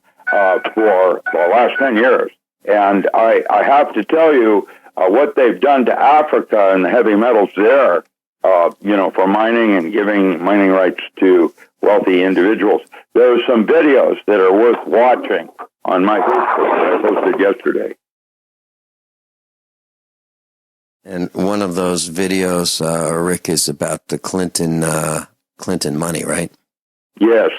for the last 10 years. And I have to tell you, what they've done to Africa and the heavy metals there for mining and giving mining rights to wealthy individuals. There are some videos that are worth watching on my Facebook that I posted yesterday. And one of those videos, Rick, is about the Clinton money, right? Yes.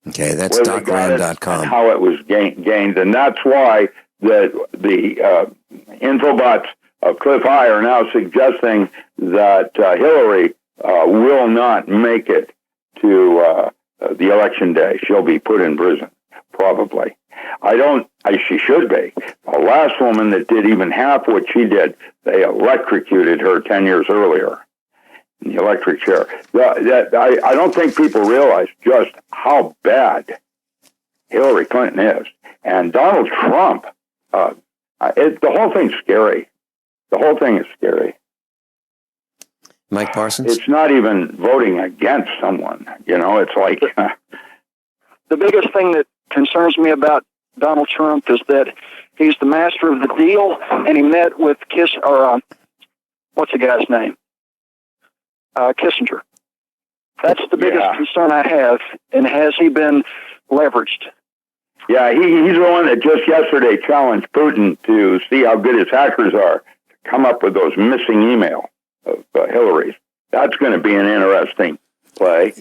Okay, that's docram.com. How it was gained, and that's why the infobots of Cliff High are now suggesting that Hillary will not make it to the election day. She'll be put in prison, probably. She should be. The last woman that did even half what she did, they electrocuted her 10 years earlier in the electric chair. I don't think people realize just how bad Hillary Clinton is. And Donald Trump, the whole thing's scary. The whole thing is scary. Mike Parsons? It's not even voting against someone. It's like... The biggest thing that concerns me about Donald Trump is that he's the master of the deal, and he met with what's the guy's name? Kissinger. That's the biggest concern I have. And has he been leveraged? Yeah, he's the one that just yesterday challenged Putin to see how good his hackers are to come up with those missing email of Hillary's. That's going to be an interesting play.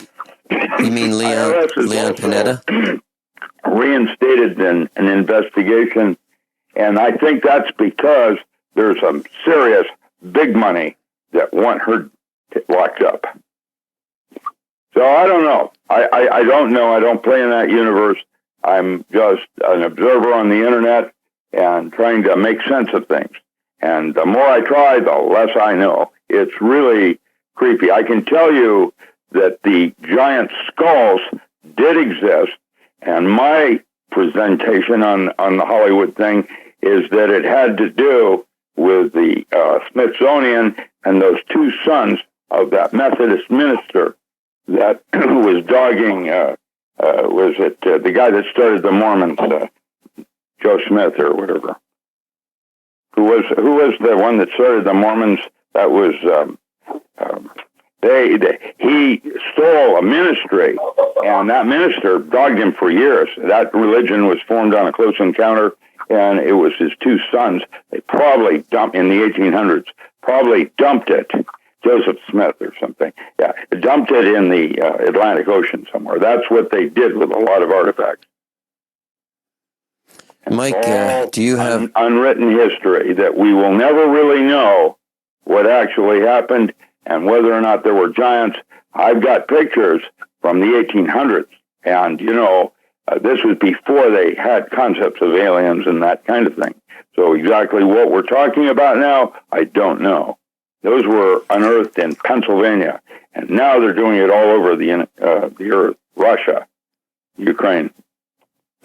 You mean Leon Panetta? Reinstated an investigation, and I think that's because there's some serious big money that want her locked up. So I don't know. I don't know. I don't play in that universe. I'm just an observer on the internet and trying to make sense of things. And the more I try, the less I know. It's really creepy. I can tell you that the giant skulls did exist, and my presentation on the Hollywood thing is that it had to do with the Smithsonian and those two sons of that Methodist minister that was dogging, was it the guy that started the Mormons, Joe Smith or whatever? Who was the one that started the Mormons? That was he stole a ministry, and that minister dogged him for years. That religion was formed on a close encounter, and it was his two sons. They probably dumped in the 1800s. Probably dumped it. Joseph Smith or something. Yeah, dumped it in the Atlantic Ocean somewhere. That's what they did with a lot of artifacts. Mike, do you have unwritten history that we will never really know what actually happened and whether or not there were giants? I've got pictures from the 1800s, and this was before they had concepts of aliens and that kind of thing. So exactly what we're talking about now, I don't know. Those were unearthed in Pennsylvania, and now they're doing it all over the earth, Russia, Ukraine.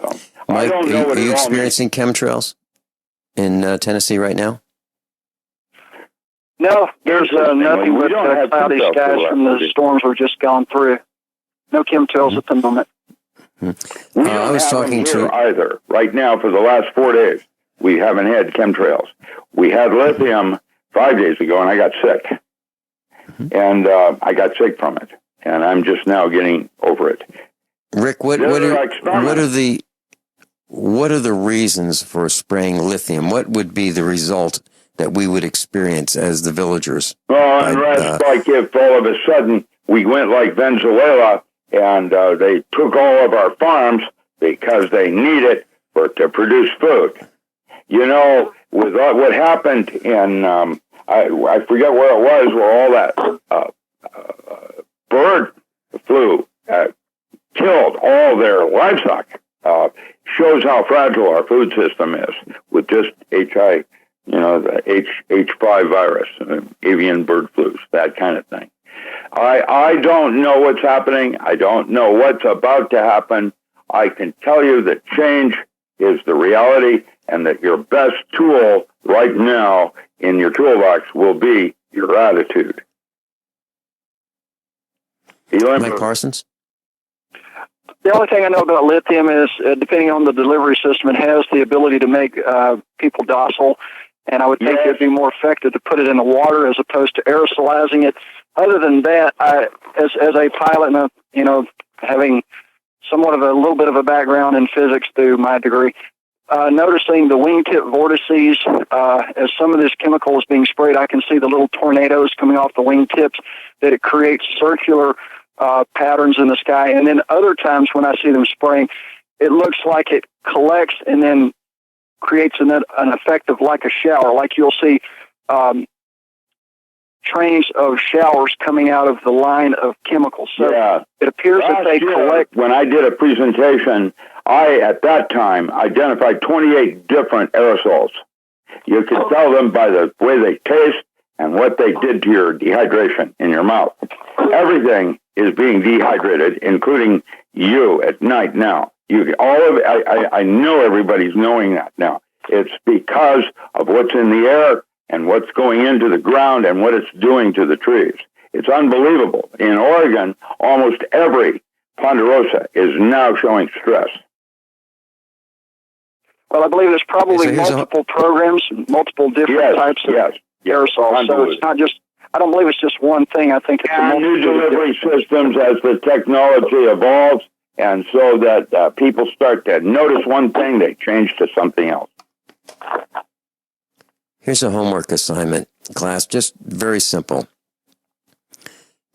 So, Mike, are you experiencing chemtrails in Tennessee right now? No, there's nothing but cloudy skies from the storms we've just gone through. No chemtrails at the moment. I was talking to either. Right now, for the last 4 days, we haven't had chemtrails. We had lithium 5 days ago, and I got sick. And I got sick from it, and I'm just now getting over it. Rick, what are the reasons for spraying lithium? What would be the result that we would experience as the villagers? Well, unless like if all of a sudden we went like Venezuela and they took all of our farms because they need it to produce food. With what happened in, I forget where it was, where all that bird flu killed all their livestock, shows how fragile our food system is with just the H5 virus, avian bird flus, that kind of thing. I don't know what's happening. I don't know what's about to happen. I can tell you that change is the reality, and that your best tool right now in your toolbox will be your attitude. Mike Parsons? The only thing I know about lithium is, depending on the delivery system, it has the ability to make people docile and I would think it'd be more effective to put it in the water as opposed to aerosolizing it. Other than that, as a pilot, and having somewhat of a little bit of a background in physics through my degree, noticing the wingtip vortices, as some of this chemical is being sprayed, I can see the little tornadoes coming off the wingtips, that it creates circular patterns in the sky. And then other times when I see them spraying, it looks like it collects and then creates an effect of like a shower, like you'll see trains of showers coming out of the line of chemicals. So it appears that they collect. When I did a presentation, I, at that time, identified 28 different aerosols. You could tell them by the way they taste and what they did to your dehydration in your mouth. Everything is being dehydrated, including you at night now. I know everybody's knowing that now. It's because of what's in the air and what's going into the ground and what it's doing to the trees. It's unbelievable. In Oregon, almost every ponderosa is now showing stress. Well, I believe there's probably multiple programs, multiple different types of aerosols. So it's not just, I don't believe it's just one thing. I think it's a new delivery systems as the technology evolves, and so that people start to notice one thing, they change to something else. Here's a homework assignment, class, just very simple.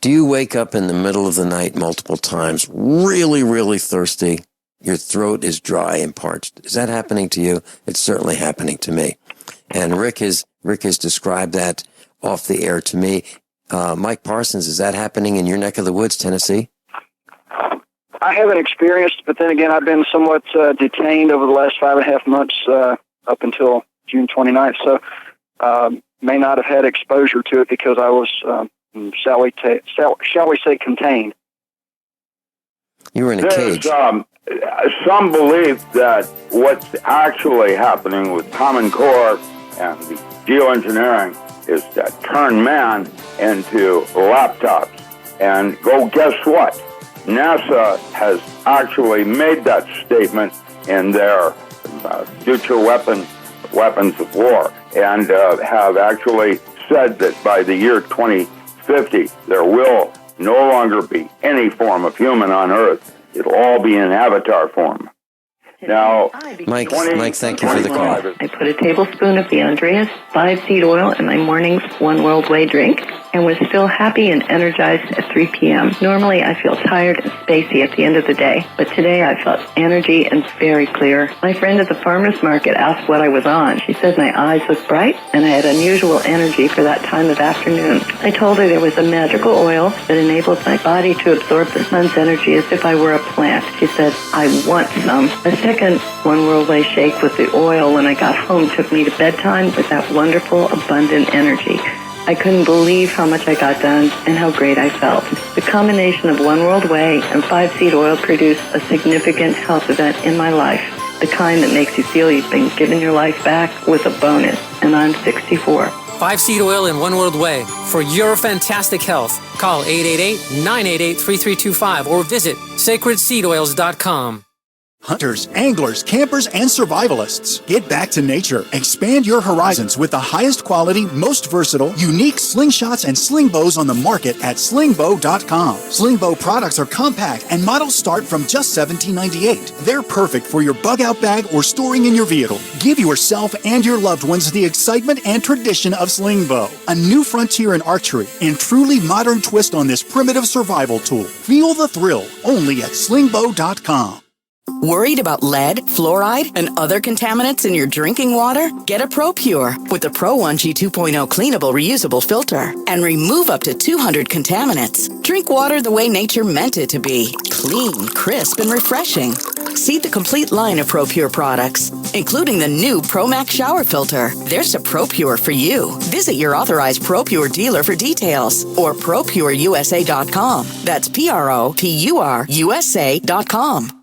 Do you wake up in the middle of the night multiple times, really, really thirsty? Your throat is dry and parched. Is that happening to you? It's certainly happening to me. And Rick has described that off the air to me. Mike Parsons, is that happening in your neck of the woods, Tennessee? I haven't experienced, but then again, I've been somewhat detained over the last 5.5 months up until June 29th, so may not have had exposure to it because I was, shall we say, contained. You were in a cage. Some believe that what's actually happening with Common Core and the geoengineering is to turn man into laptops. And go guess what? NASA has actually made that statement in their future weapons of war, and have actually said that by the year 2050, there will no longer be any form of human on Earth. It'll all be in avatar form. Now, Mike, thank you for the call. I put a tablespoon of the Andreas 5-seed oil in my morning's One World Way drink and was still happy and energized at 3 p.m. Normally, I feel tired and spacey at the end of the day, but today I felt energy and very clear. My friend at the farmer's market asked what I was on. She said my eyes looked bright and I had unusual energy for that time of afternoon. I told her there was a magical oil that enabled my body to absorb the sun's energy as if I were a plant. She said, I want some. A second One World Way shake with the oil when I got home took me to bedtime with that wonderful, abundant energy. I couldn't believe how much I got done and how great I felt. The combination of One World Way and 5-seed oil produced a significant health event in my life, the kind that makes you feel you've been given your life back with a bonus, and I'm 64. 5-seed oil and One World Way. For your fantastic health, call 888-988-3325 or visit sacredseedoils.com. Hunters, anglers, campers, and survivalists. Get back to nature. Expand your horizons with the highest quality, most versatile, unique slingshots and sling bows on the market at slingbow.com. Slingbow products are compact and models start from just $17.98. They're perfect for your bug-out bag or storing in your vehicle. Give yourself and your loved ones the excitement and tradition of Slingbow, a new frontier in archery and truly modern twist on this primitive survival tool. Feel the thrill only at slingbow.com. Worried about lead, fluoride, and other contaminants in your drinking water? Get a ProPure with the Pro 1G 2.0 cleanable reusable filter and remove up to 200 contaminants. Drink water the way nature meant it to be. Clean, crisp, and refreshing. See the complete line of ProPure products, including the new ProMax shower filter. There's a ProPure for you. Visit your authorized ProPure dealer for details or ProPureUSA.com. That's PROPURUSA.com.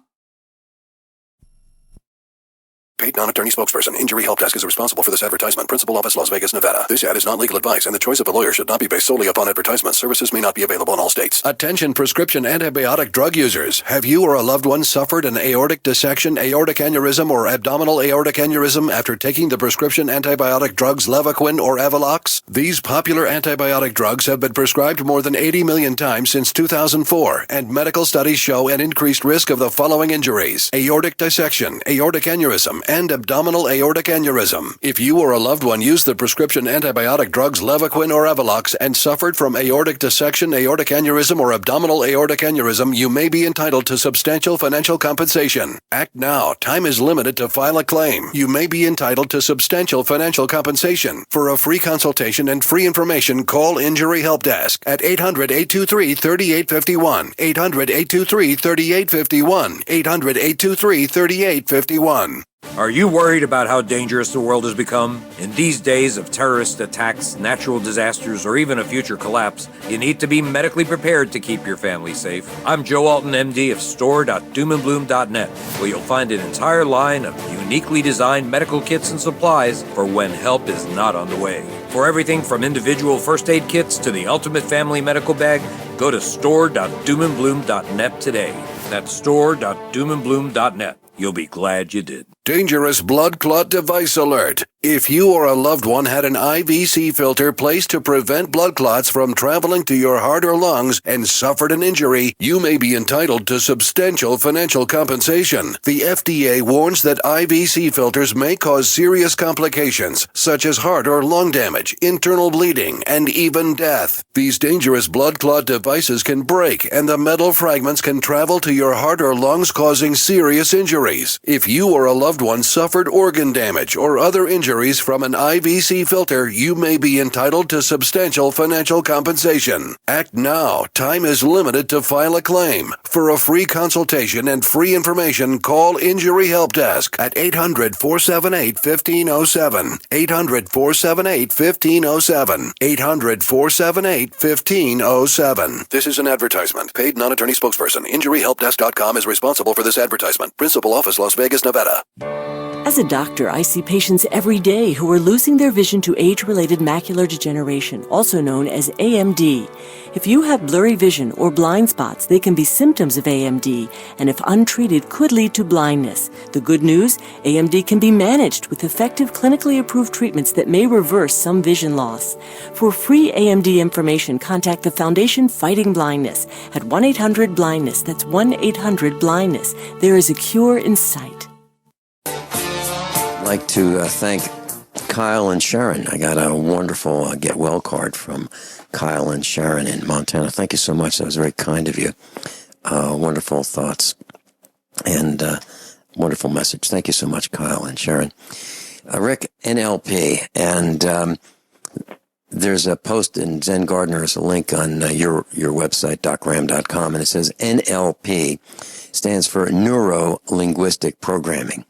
Paid non-attorney spokesperson. Injury Help Desk is responsible for this advertisement. Principal office, Las Vegas, Nevada. This ad is not legal advice, and the choice of a lawyer should not be based solely upon advertisement. Services may not be available in all states. Attention prescription antibiotic drug users. Have you or a loved one suffered an aortic dissection, aortic aneurysm, or abdominal aortic aneurysm after taking the prescription antibiotic drugs Levaquin or Avelox? These popular antibiotic drugs have been prescribed more than 80 million times since 2004, and medical studies show an increased risk of the following injuries: aortic dissection, aortic aneurysm, and abdominal aortic aneurysm. If you or a loved one used the prescription antibiotic drugs Levaquin or Avelox and suffered from aortic dissection, aortic aneurysm, or abdominal aortic aneurysm, you may be entitled to substantial financial compensation. Act now. Time is limited to file a claim. You may be entitled to substantial financial compensation. For a free consultation and free information, call Injury Help Desk at 800-823-3851. 800-823-3851. 800-823-3851. Are you worried about how dangerous the world has become? In these days of terrorist attacks, natural disasters, or even a future collapse, you need to be medically prepared to keep your family safe. I'm Joe Alton, MD of store.doomandbloom.net, where you'll find an entire line of uniquely designed medical kits and supplies for when help is not on the way. For everything from individual first aid kits to the ultimate family medical bag, go to store.doomandbloom.net today. That's store.doomandbloom.net. You'll be glad you did. Dangerous blood clot device alert. If you or a loved one had an IVC filter placed to prevent blood clots from traveling to your heart or lungs and suffered an injury, you may be entitled to substantial financial compensation. The FDA warns that IVC filters may cause serious complications, such as heart or lung damage, internal bleeding, and even death. These dangerous blood clot devices can break, and the metal fragments can travel to your heart or lungs, causing serious injuries. If you or a loved one suffered organ damage or other injuries from an IVC filter, you may be entitled to substantial financial compensation. Act now. Time is limited to file a claim. For a free consultation and free information, call Injury Help Desk at 800-478-1507. 800-478-1507. 800-478-1507. This is an advertisement. Paid non-attorney spokesperson. InjuryHelpDesk.com is responsible for this advertisement. Principal office, Las Vegas, Nevada. As a doctor, I see patients every day who are losing their vision to age-related macular degeneration, also known as AMD. If you have blurry vision or blind spots, they can be symptoms of AMD, and if untreated, could lead to blindness. The good news, AMD can be managed with effective clinically approved treatments that may reverse some vision loss. For free AMD information, contact the Foundation Fighting Blindness at 1-800-BLINDNESS. That's 1-800-BLINDNESS. There is a cure in sight. I'd like to thank Kyle and Sharon. I got a wonderful get well card from Kyle and Sharon in Montana. Thank you so much. That was very kind of you. Wonderful thoughts and wonderful message. Thank you so much, Kyle and Sharon. Rick, NLP, and there's a post in Zen Gardener's a link on your website, docram.com, and it says NLP stands for Neuro-Linguistic Programming,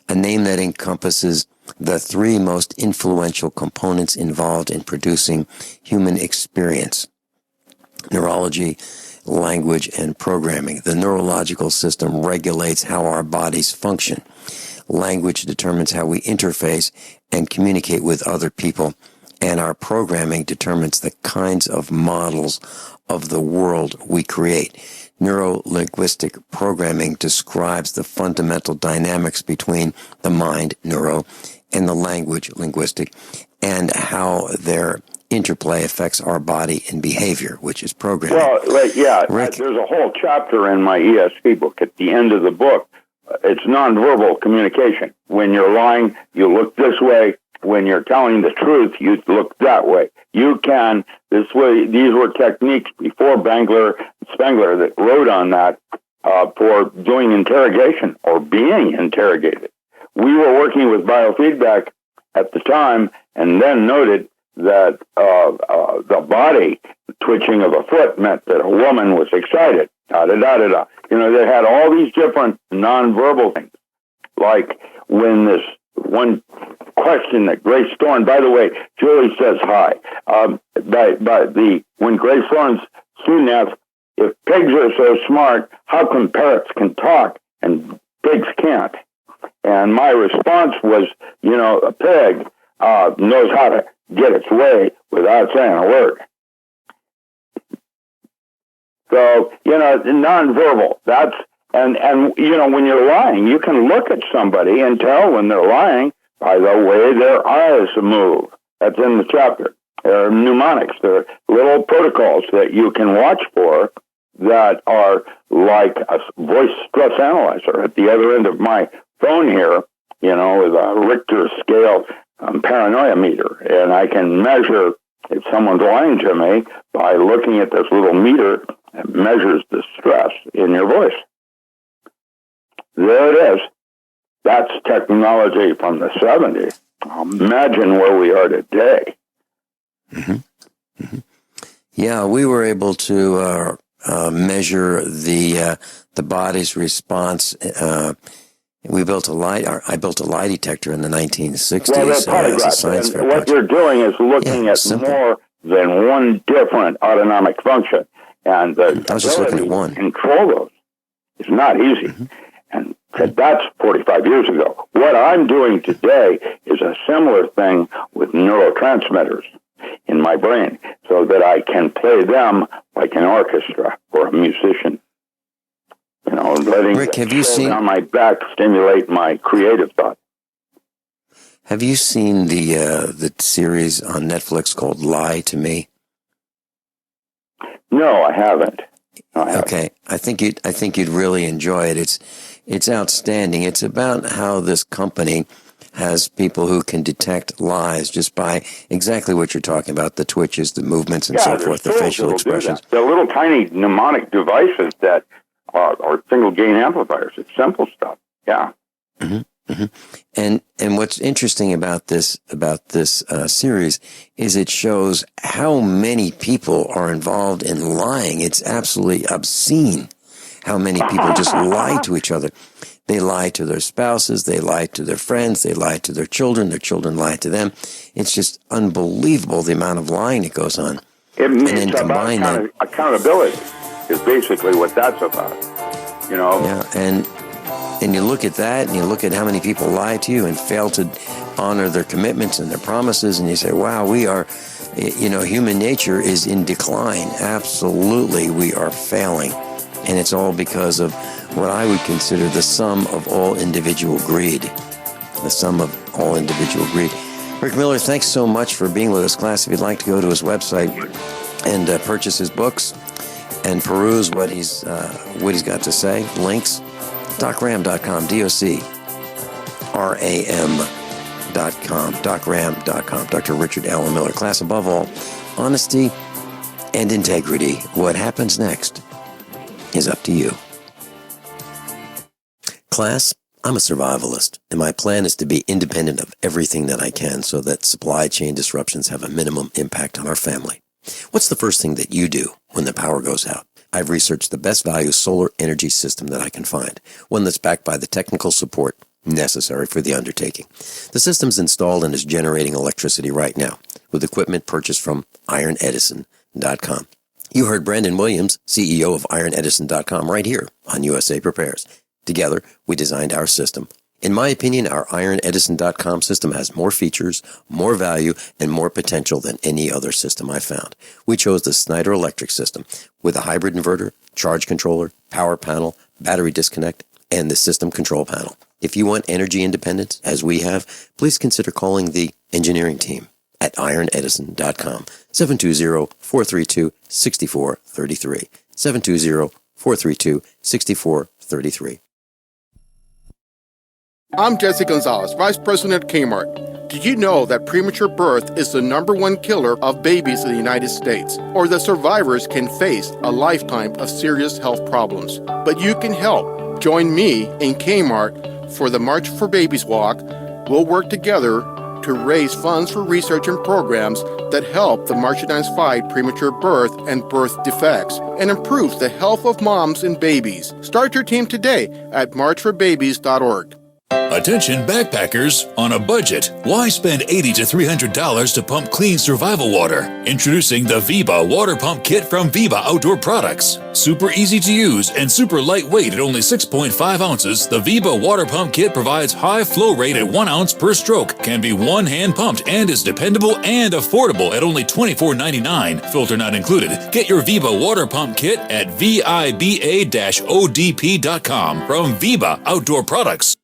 a name that encompasses the three most influential components involved in producing human experience: neurology, language, and programming. The neurological system regulates how our bodies function. Language determines how we interface and communicate with other people, and our programming determines the kinds of models of the world we create. Neuro-linguistic programming describes the fundamental dynamics between the mind, neuro, and the language, linguistic, and how their interplay affects our body and behavior, which is programming. Well, yeah, Rick, there's a whole chapter in my ESP book at the end of the book. It's nonverbal communication. When you're lying, you look this way. When you're telling the truth, you look that way. You can, this way, these were techniques before Spengler that wrote on that for doing interrogation or being interrogated. We were working with biofeedback at the time and then noted that the body twitching of a foot meant that a woman was excited. Da-da-da-da-da. You know, they had all these different nonverbal things, like when this one question that Grace Thorne, by the way, Julie says hi. When Grace Thorne's student asked, if pigs are so smart, how come parrots can talk and pigs can't? And my response was, a pig knows how to get its way without saying a word. So, nonverbal, and when you're lying, you can look at somebody and tell when they're lying by the way their eyes move. That's in the chapter. There are mnemonics. There are little protocols that you can watch for that are like a voice stress analyzer at the other end of my phone here, with a Richter scale paranoia meter. And I can measure if someone's lying to me by looking at this little meter that measures the stress in your voice. There it is. That's technology from the 70s. Imagine where we are today. Mm-hmm. Mm-hmm. Yeah, we were able to measure the body's response. We built a lie. I built a lie detector in the 1960s. Well, that's as a science fair what project. you're doing is looking at simple. more than one different autonomic function, and the I was just looking at ability one. to control those is not easy. Mm-hmm. And that's 45 years ago. What I'm doing today is a similar thing with neurotransmitters in my brain, so that I can play them like an orchestra or a musician. Letting Rick, have the you soul seen- down my back stimulate my creative thought. Have you seen the series on Netflix called Lie to Me? No, I haven't. Okay, I think you'd really enjoy it. It's outstanding. It's about how this company has people who can detect lies just by exactly what you're talking about, the twitches, the movements, and so forth, the facial expressions. The little tiny mnemonic devices that are single gain amplifiers. It's simple stuff. Yeah. Mm-hmm, mm-hmm. And what's interesting about this series is it shows how many people are involved in lying. It's absolutely obscene how many people just lie to each other. They lie to their spouses, they lie to their friends, they lie to their children lie to them. It's just unbelievable the amount of lying that goes on. It's about accountability is basically what that's about. Yeah, and you look at that, and you look at how many people lie to you and fail to honor their commitments and their promises, and you say, wow, we are, human nature is in decline. Absolutely, we are failing. And it's all because of what I would consider the sum of all individual greed. The sum of all individual greed. Rick Miller, thanks so much for being with us, class. If you'd like to go to his website and purchase his books and peruse what he's got to say, links, docram.com, DocRam.com, docram.com. Dr. Richard Allen Miller. Class, above all, honesty and integrity. What happens next is up to you. Class, I'm a survivalist, and my plan is to be independent of everything that I can so that supply chain disruptions have a minimum impact on our family. What's the first thing that you do when the power goes out? I've researched the best value solar energy system that I can find, one that's backed by the technical support necessary for the undertaking. The system's installed and is generating electricity right now with equipment purchased from IronEdison.com. You heard Brandon Williams, CEO of IronEdison.com, right here on USA Prepares. Together, we designed our system. In my opinion, our IronEdison.com system has more features, more value, and more potential than any other system I found. We chose the Snyder Electric system with a hybrid inverter, charge controller, power panel, battery disconnect, and the system control panel. If you want energy independence, as we have, please consider calling the engineering team at IronEdison.com, 720-432-6433, 720-432-6433. I'm Jesse Gonzalez, Vice President at Kmart. Did you know that premature birth is the #1 killer of babies in the United States, or that survivors can face a lifetime of serious health problems? But you can help. Join me in Kmart for the March for Babies Walk. We'll work together to raise funds for research and programs that help the marginalized fight premature birth and birth defects and improves the health of moms and babies. Start your team today at marchforbabies.org. Attention backpackers on a budget. Why spend $80 to $300 to pump clean survival water? Introducing the Viva Water Pump Kit from Viva Outdoor Products. Super easy to use and super lightweight at only 6.5 ounces, the Viva Water Pump Kit provides high flow rate at 1 ounce per stroke, can be one-hand pumped, and is dependable and affordable at only $24.99. Filter not included. Get your Viva Water Pump Kit at viba-odp.com from Viva Outdoor Products.